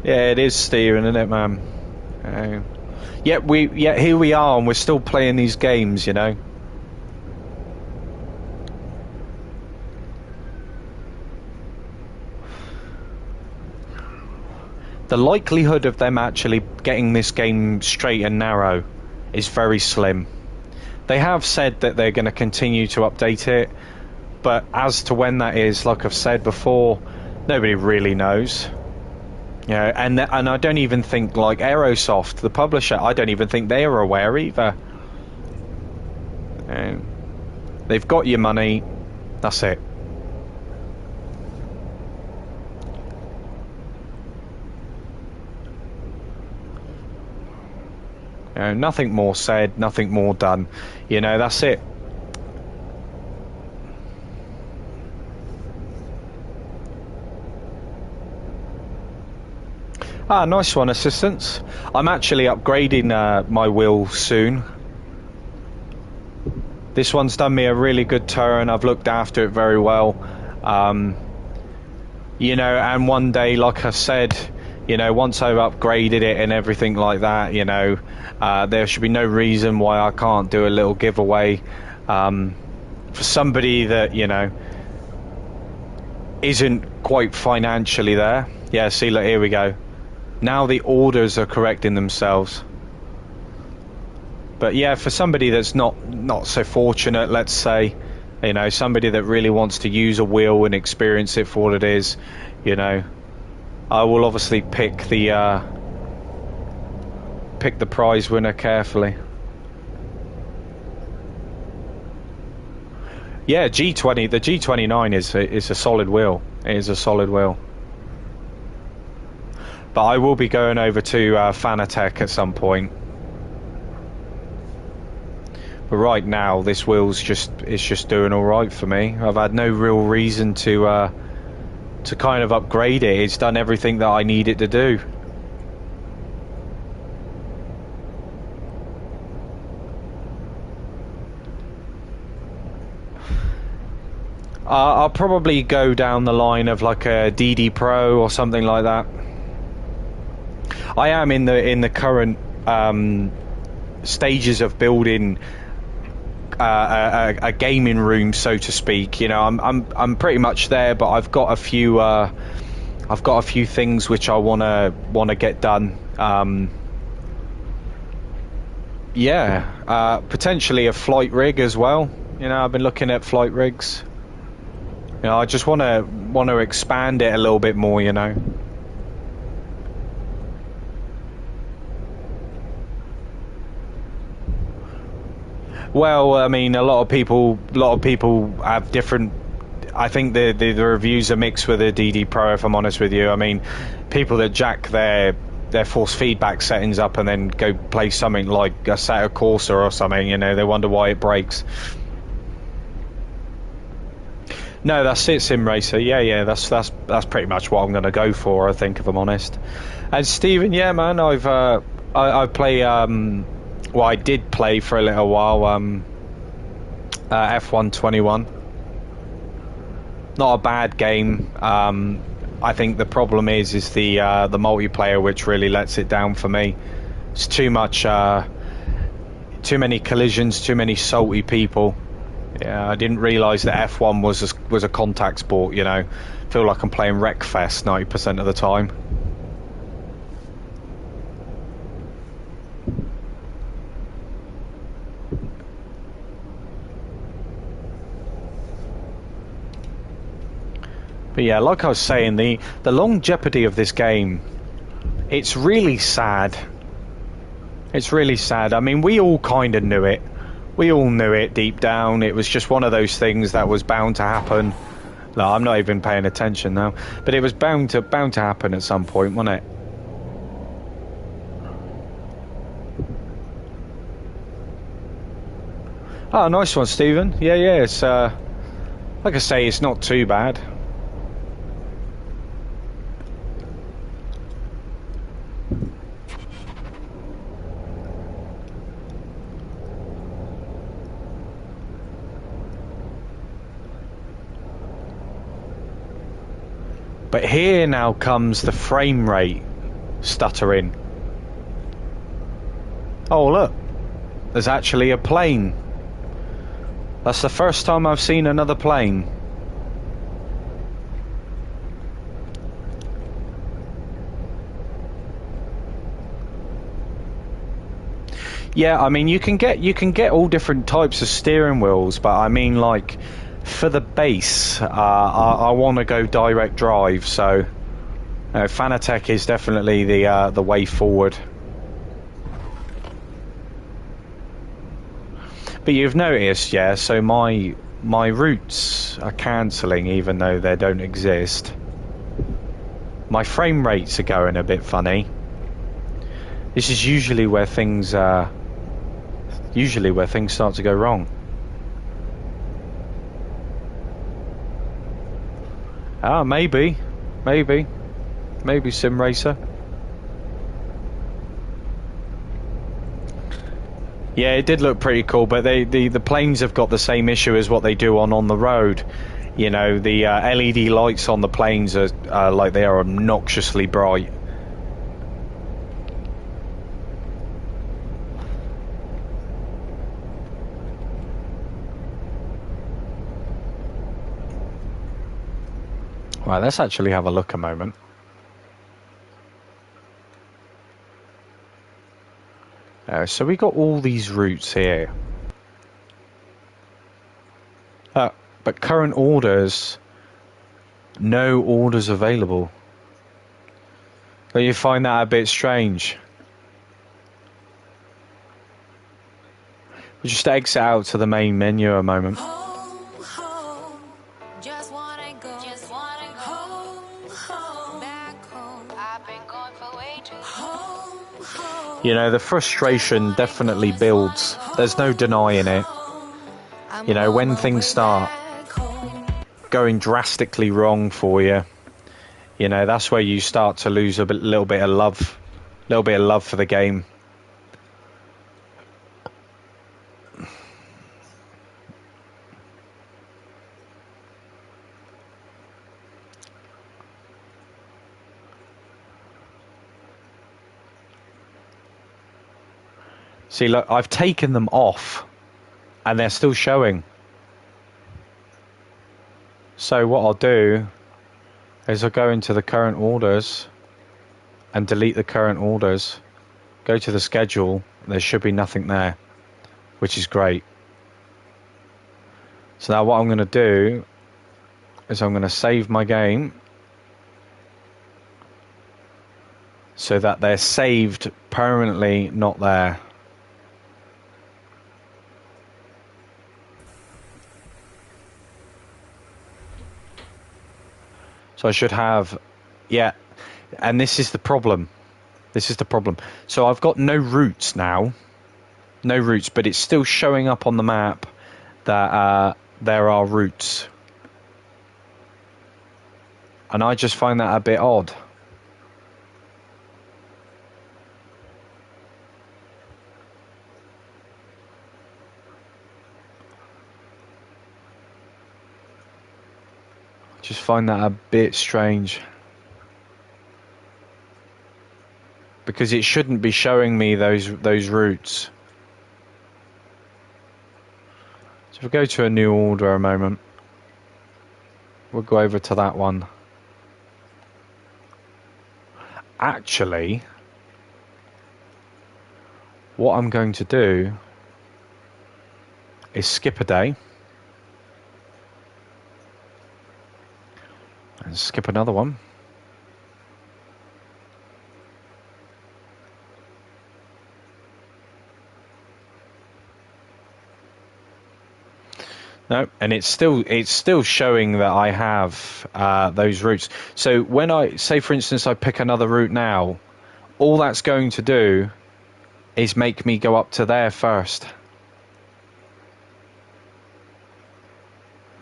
Yeah, it is steering, isn't it, man? Yet here we are, and we're still playing these games, you know. The likelihood of them actually getting this game straight and narrow is very slim. They have said that they're going to continue to update it, but as to when that is, like I've said before, nobody really knows. Yeah, and I don't even think, like, Aerosoft, the publisher, I don't even think they are aware either. They've got your money, that's it. Nothing more said, nothing more done. You know, that's it. Ah, nice one, assistance. I'm actually upgrading my wheel soon. This one's done me a really good turn. I've looked after it very well. You know, and one day, like I said, you know, once I've upgraded it and everything like that, you know, there should be no reason why I can't do a little giveaway for somebody that, you know, isn't quite financially there. Yeah, see, look, here we go. Now the orders are correcting themselves. But yeah, for somebody that's not so fortunate, let's say, you know, somebody that really wants to use a wheel and experience it for what it is, you know, I will obviously pick the prize winner carefully. Yeah, G20, the G29 is a solid wheel. It is a solid wheel. But I will be going over to Fanatec at some point. But right now, this wheel's just doing all right for me. I've had no real reason to kind of upgrade it. It's done everything that I need it to do. I'll probably go down the line of like a DD Pro or something like that. I am in the current stages of building a gaming room, so to speak. You know, I'm pretty much there, but I've got a few things which I wanna get done. Yeah, potentially a flight rig as well. You know, I've been looking at flight rigs. You know, I just wanna expand it a little bit more. You know. Well, I mean, a lot of people have different. I think the reviews are mixed with the DD Pro. If I'm honest with you, I mean, people that jack their force feedback settings up and then go play something like a Assetto Corsa or something, you know, they wonder why it breaks. No, that's it, Sim Racer. Yeah, that's pretty much what I'm going to go for, I think, if I'm honest. And Stephen, yeah, man, I play. Well, I did play for a little while. F121. Not a bad game. I think the problem is the multiplayer, which really lets it down for me. It's too much, too many collisions, too many salty people. Yeah, I didn't realise that F1 was a contact sport. You know, feel like I'm playing Wreckfest 90% of the time. But yeah, like I was saying, the longevity of this game, it's really sad. It's really sad. I mean, we all kind of knew it. We all knew it deep down. It was just one of those things that was bound to happen. No, I'm not even paying attention now. But it was bound to happen at some point, wasn't it? Oh, nice one, Stephen. Yeah, it's like I say, it's not too bad. But here now comes the frame rate stuttering. Oh, look. There's actually a plane. That's the first time I've seen another plane. Yeah, I mean you can get all different types of steering wheels, but I mean like for the base, I want to go direct drive. So, Fanatec is definitely the way forward. But you've noticed, yeah. So my routes are cancelling, even though they don't exist. My frame rates are going a bit funny. This is usually where things start to go wrong. Ah, maybe Sim Racer. Yeah, it did look pretty cool, but the planes have got the same issue as what they do on the road. You know, the LED lights on the planes are like they are obnoxiously bright. Right, let's actually have a look a moment. So we got all these routes here. But current orders, no orders available. Don't you find that a bit strange? We'll just exit out to the main menu a moment. You know, the frustration definitely builds. There's no denying it. You know, when things start going drastically wrong for you, you know, that's where you start to lose a little bit of love for the game. See, look, I've taken them off and they're still showing. So what I'll do is I'll go into the current orders and delete the current orders. Go to the schedule, there should be nothing there, which is great. So now what I'm going to do is I'm going to save my game so that they're saved permanently, not there. So I should have, yeah, and this is the problem. So I've got no routes now, but it's still showing up on the map that there are routes. And I just find that a bit odd. Just find that a bit strange. Because it shouldn't be showing me those routes. So if we go to a new order a moment, we'll go over to that one. Actually, what I'm going to do is skip a day and skip another one. No, and it's still showing that I have those routes. So when I say, for instance, I pick another route now, all that's going to do is make me go up to there first.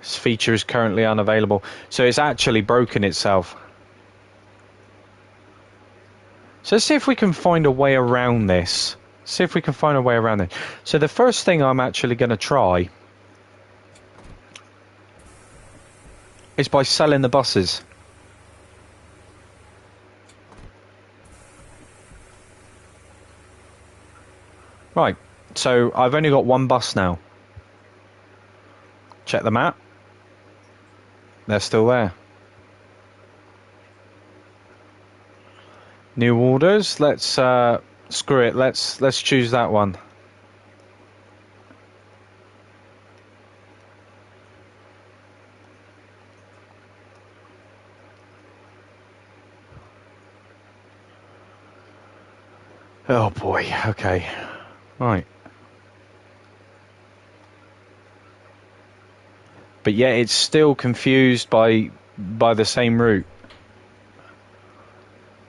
This feature is currently unavailable. So it's actually broken itself. So let's see if we can find a way around this. See if we can find a way around it. So the first thing I'm actually going to try is by selling the buses. Right, so I've only got one bus now. Check the map. They're still there. New orders. Let's screw it. Let's choose that one. Oh boy. Okay. Right. But yet it's still confused by the same route.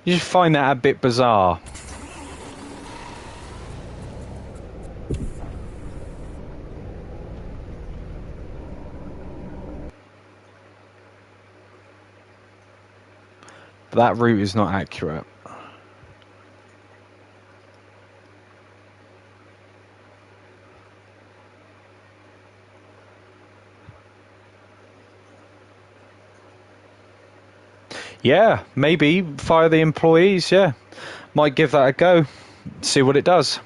You just find that a bit bizarre. But that route is not accurate. Yeah, maybe fire the employees, yeah. Might give that a go, see what it does.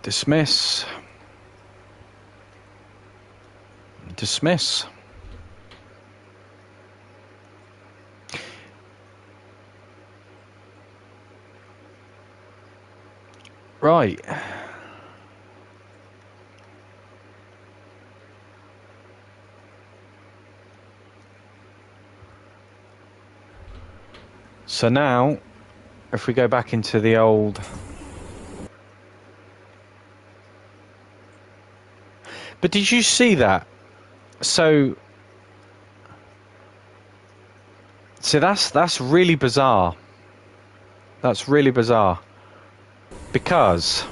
Dismiss. Dismiss. Right. So now, if we go back into the old... But did you see that? So that's really bizarre. That's really bizarre. Because,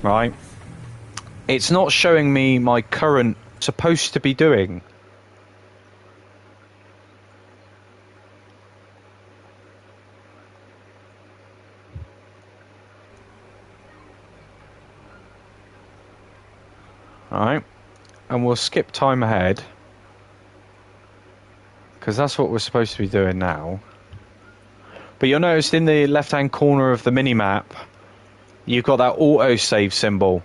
right, it's not showing me my current supposed to be doing. Alright, and we'll skip time ahead, because that's what we're supposed to be doing now. But you'll notice in the left hand corner of the mini-map, you've got that autosave symbol,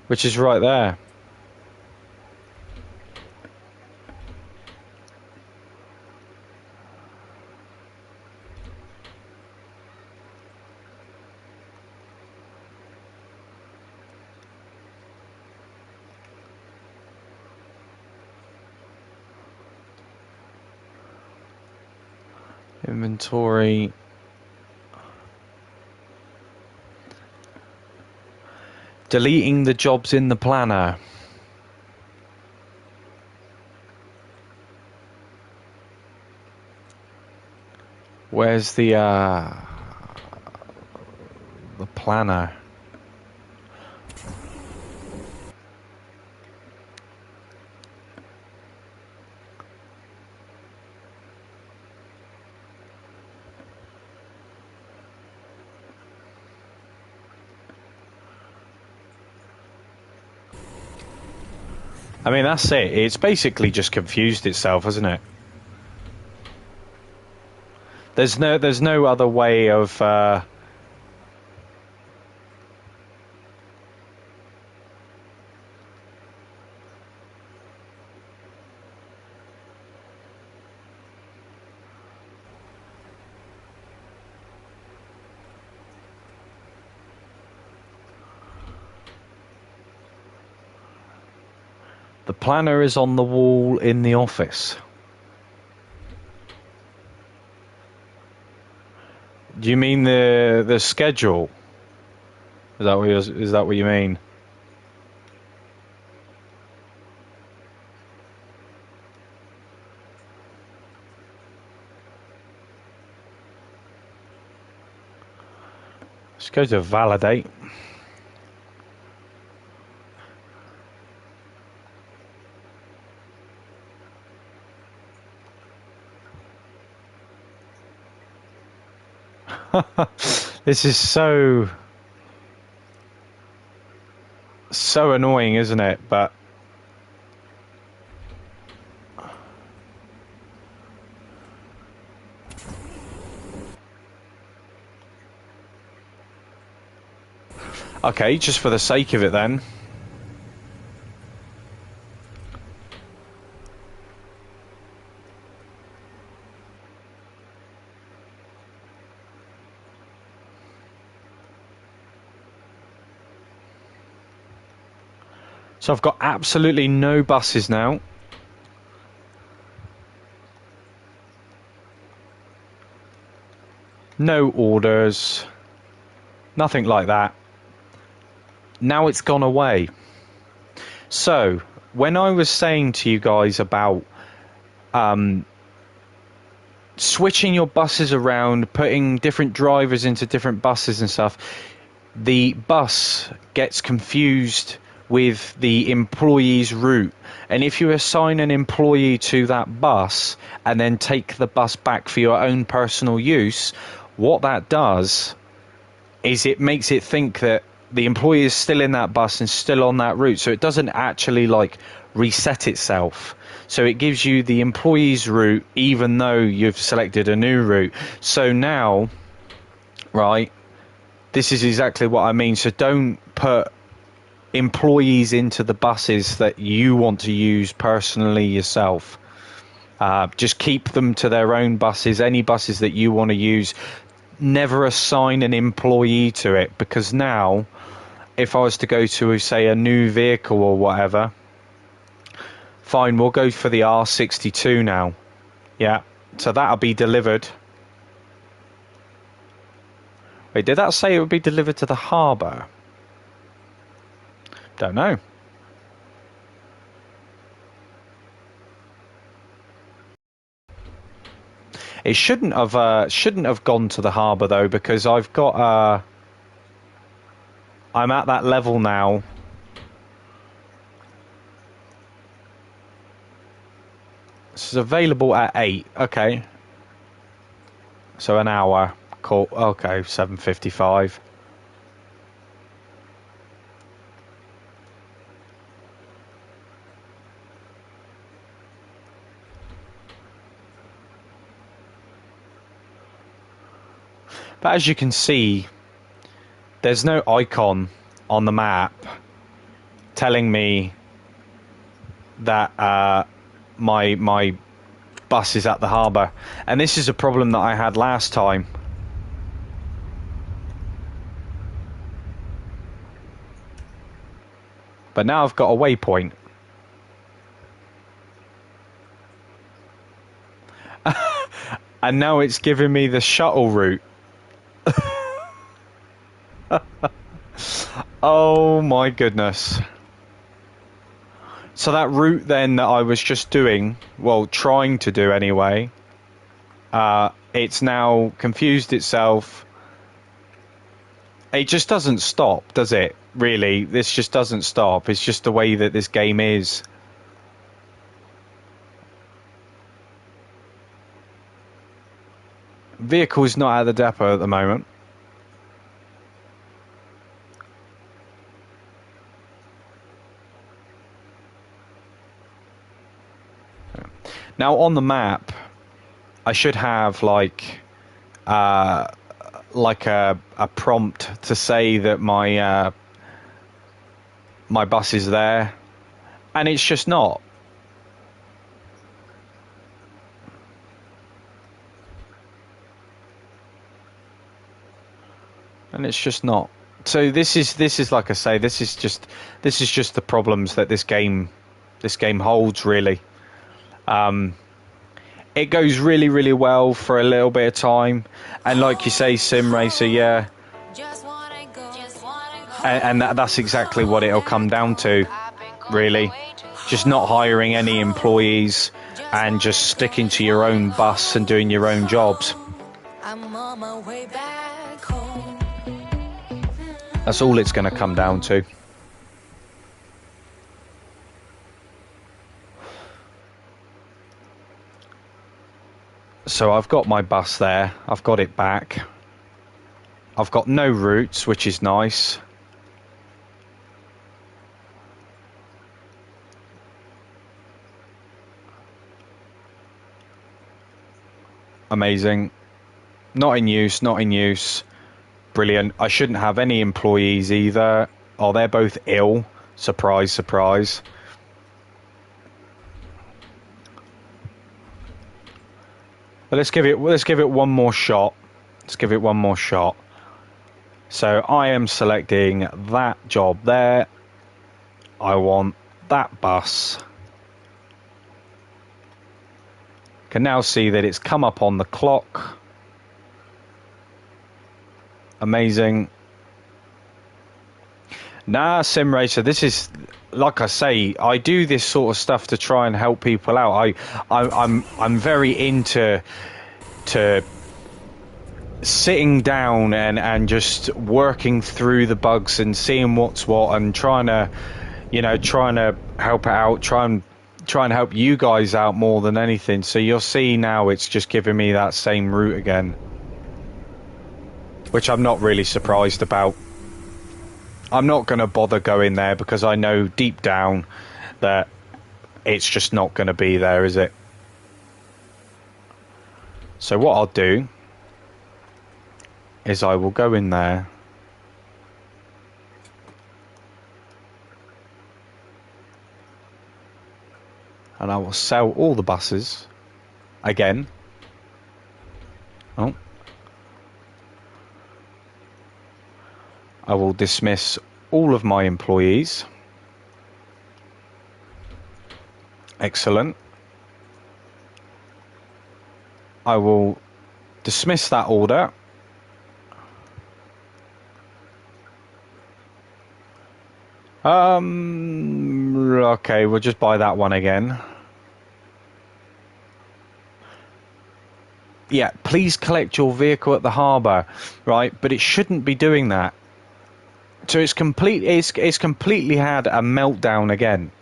which is right there. Inventory. Deleting the jobs in the planner. Where's the planner? I mean, that's it. It's basically just confused itself, hasn't it? There's no other way of. The planner is on the wall in the office. Do you mean the schedule? Is that what you mean? Let's go to validate. This is so annoying, isn't it? But okay, just for the sake of it then. So I've got absolutely no buses now. No orders. Nothing like that. Now it's gone away. So, when I was saying to you guys about switching your buses around, putting different drivers into different buses and stuff, the bus gets confused with the employee's route. And if you assign an employee to that bus and then take the bus back for your own personal use, what that does is it makes it think that the employee is still in that bus and still on that route. So it doesn't actually like reset itself. So it gives you the employee's route even though you've selected a new route. So now, right, this is exactly what I mean. So don't put employees into the buses that you want to use personally yourself. Just keep them to their own buses, any buses that you want to use. Never assign an employee to it, because now if I was to go to, say, a new vehicle or whatever, fine, we'll go for the R62 now. Yeah, so that'll be delivered. Wait, did that say it would be delivered to the harbour? Don't know. It shouldn't have gone to the harbour though, because I've got I'm at that level now. This is available at 8. Okay. So an hour. Cool. Okay, 7:55. But as you can see, there's no icon on the map telling me that my bus is at the harbour. And this is a problem that I had last time. But now I've got a waypoint. And now it's giving me the shuttle route. Oh my goodness. So that route then that I was just doing, well, trying to do anyway, it's now confused itself. It just doesn't stop, does it? Really, this just doesn't stop. It's just the way that this game is. Vehicle's not at the depot at the moment. Now on the map, I should have like a prompt to say that my my bus is there, and it's just not. And it's just not. So this is like I say, this is just the problems that this game holds, really. It goes really, really well for a little bit of time, and like you say, Sim Racer, yeah. And that's exactly what it'll come down to, really. Just not hiring any employees and just sticking to your own bus and doing your own jobs. That's all it's going to come down to. So I've got my bus there. I've got it back. I've got no routes, which is nice. Amazing. Not in use, not in use. Brilliant. I shouldn't have any employees either. Oh, they're both ill. Surprise, surprise. But let's give it one more shot. Let's give it one more shot. So I am selecting that job there. I want that bus. Can now see that it's come up on the clock. Amazing. Nah, Sim Racer, this is, like I say, I do this sort of stuff to try and help people out. I'm very into sitting down and just working through the bugs and seeing what's what and trying to help it out, try and help you guys out more than anything. So you'll see now it's just giving me that same route again, which I'm not really surprised about. I'm not going to bother going there because I know deep down that it's just not going to be there, is it? So what I'll do is I will go in there and I will sell all the buses again. Oh. I will dismiss all of my employees. Excellent. I will dismiss that order. Okay, we'll just buy that one again. Yeah, please collect your vehicle at the harbour, right? But it shouldn't be doing that. So it's completely had a meltdown again.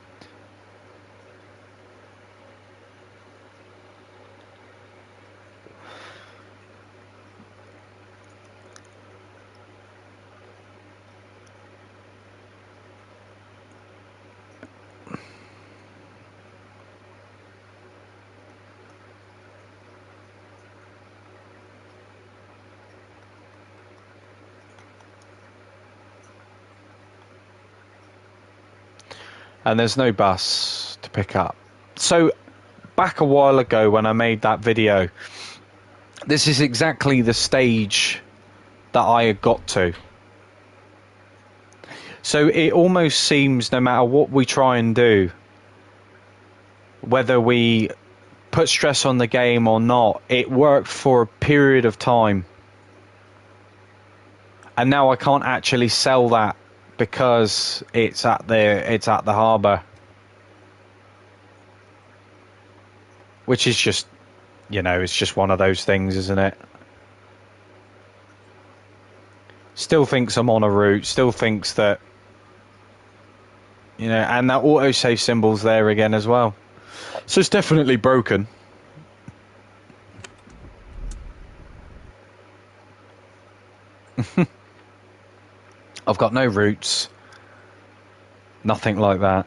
And there's no bus to pick up. So back a while ago when I made that video, this is exactly the stage that I had got to. So it almost seems no matter what we try and do, whether we put stress on the game or not, it worked for a period of time. And now I can't actually sell that because it's at the harbour, which is just, it's just one of those things, isn't it? Still thinks I'm on a route, still thinks that, and that autosave symbol's there again as well. So it's definitely broken. I've got no routes, nothing like that.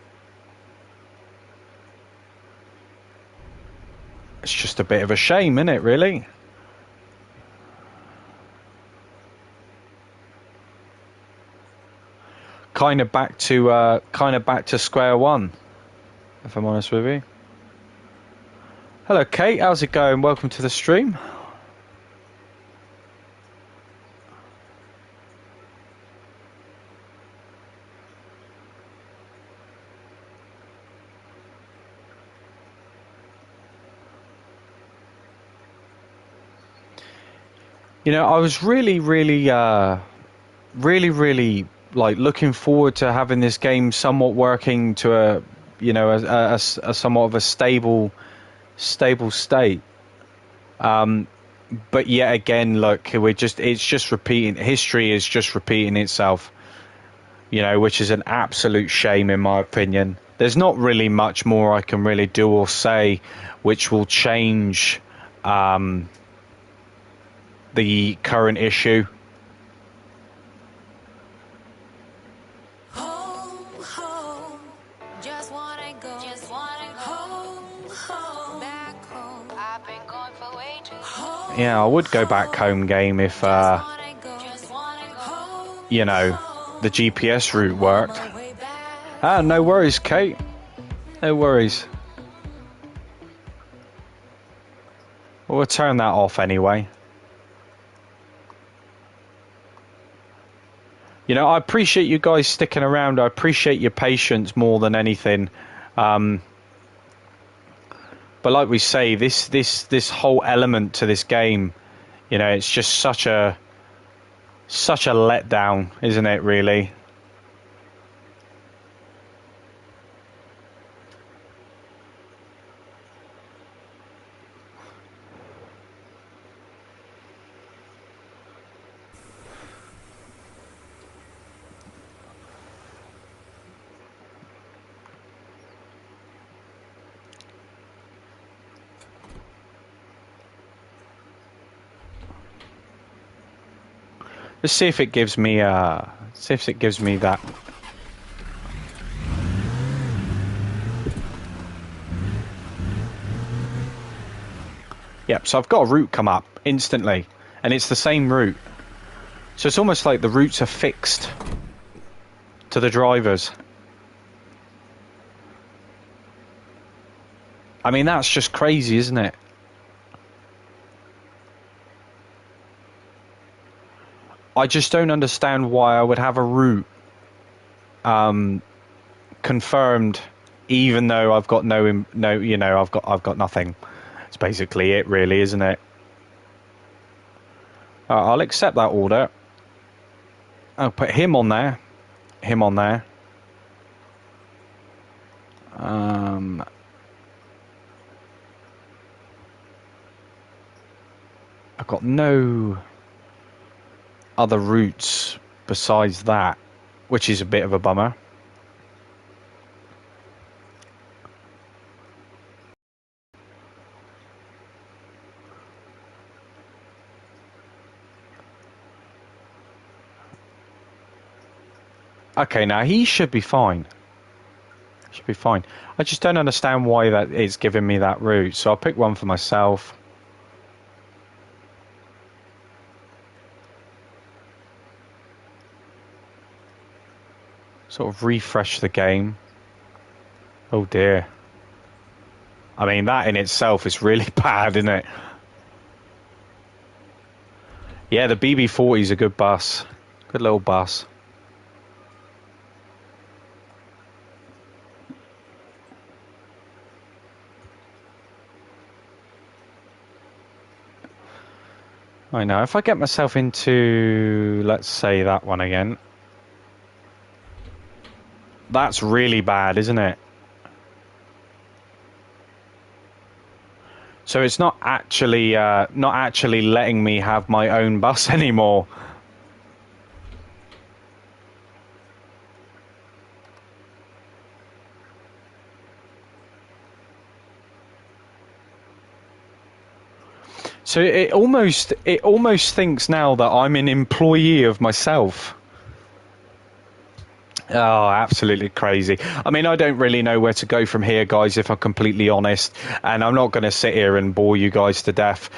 just a bit of a shame, isn't it, really? Kind of back to square one, if I'm honest with you. Hello, Kate. How's it going? Welcome to the stream. You know, I was really like looking forward to having this game somewhat working to a somewhat of a stable state. But yet again, look, it's just repeating. History is just repeating itself. You know, which is an absolute shame in my opinion. There's not really much more I can really do or say which will change the current issue. Yeah, I would go back home game if you know, the GPS route worked. Ah, no worries, Kate. No worries. We'll turn that off anyway. You know, I appreciate you guys sticking around. I appreciate your patience more than anything. But like we say, this whole element to this game, you know, it's just such a letdown, isn't it, really? Let's see if it gives me that. Yep, so I've got a route come up instantly, and it's the same route. So it's almost like the routes are fixed to the drivers. I mean, that's just crazy, isn't it? I just don't understand why I would have a route confirmed, even though I've got no, you know, I've got nothing. It's basically it, really, isn't it? I'll accept that order. I'll put him on there. Him on there. I've got no other routes besides that, which is a bit of a bummer. Okay, now he should be fine. Should be fine. I just don't understand why that is giving me that route. So I'll pick one for myself. Sort of refresh the game. Oh dear. I mean, that in itself is really bad, isn't it? Yeah, the BB40 is a good bus. Good little bus. I know, if I get myself into, let's say, that one again. That's really bad, isn't it? So it's not actually letting me have my own bus anymore. So it almost thinks now that I'm an employee of myself. Oh, absolutely crazy. I mean, I don't really know where to go from here, guys, if I'm completely honest. And I'm not going to sit here and bore you guys to death.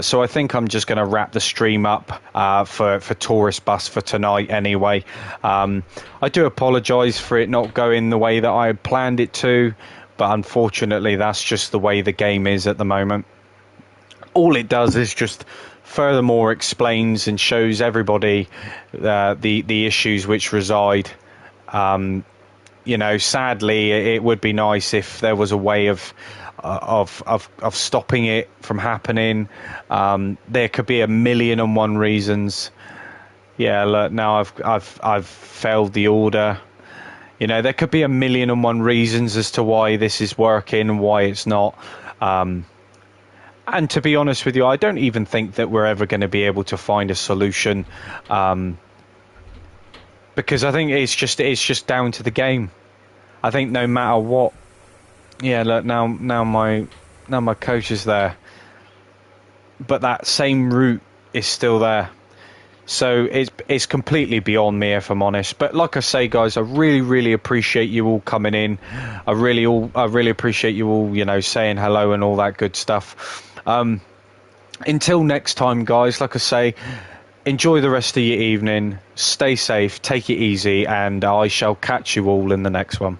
So I think I'm just going to wrap the stream up for Tourist Bus for tonight anyway. I do apologise for it not going the way that I had planned it to. But unfortunately, that's just the way the game is at the moment. All it does is just furthermore explains and shows everybody the issues which reside. You know, sadly, it would be nice if there was a way of stopping it from happening. There could be 1,000,001 reasons. Yeah, look, now I've failed the order. You know, there could be 1,000,001 reasons as to why this is working and why it's not. And to be honest with you, I don't even think that we're ever going to be able to find a solution. Because I think it's just down to the game. I think no matter what, yeah. Look, now my coach is there, but that same route is still there. So it's completely beyond me, if I'm honest. But like I say, guys, I really appreciate you all coming in. I really appreciate you all, you know, saying hello and all that good stuff. Until next time, guys, like I say, enjoy the rest of your evening, stay safe, take it easy, and I shall catch you all in the next one.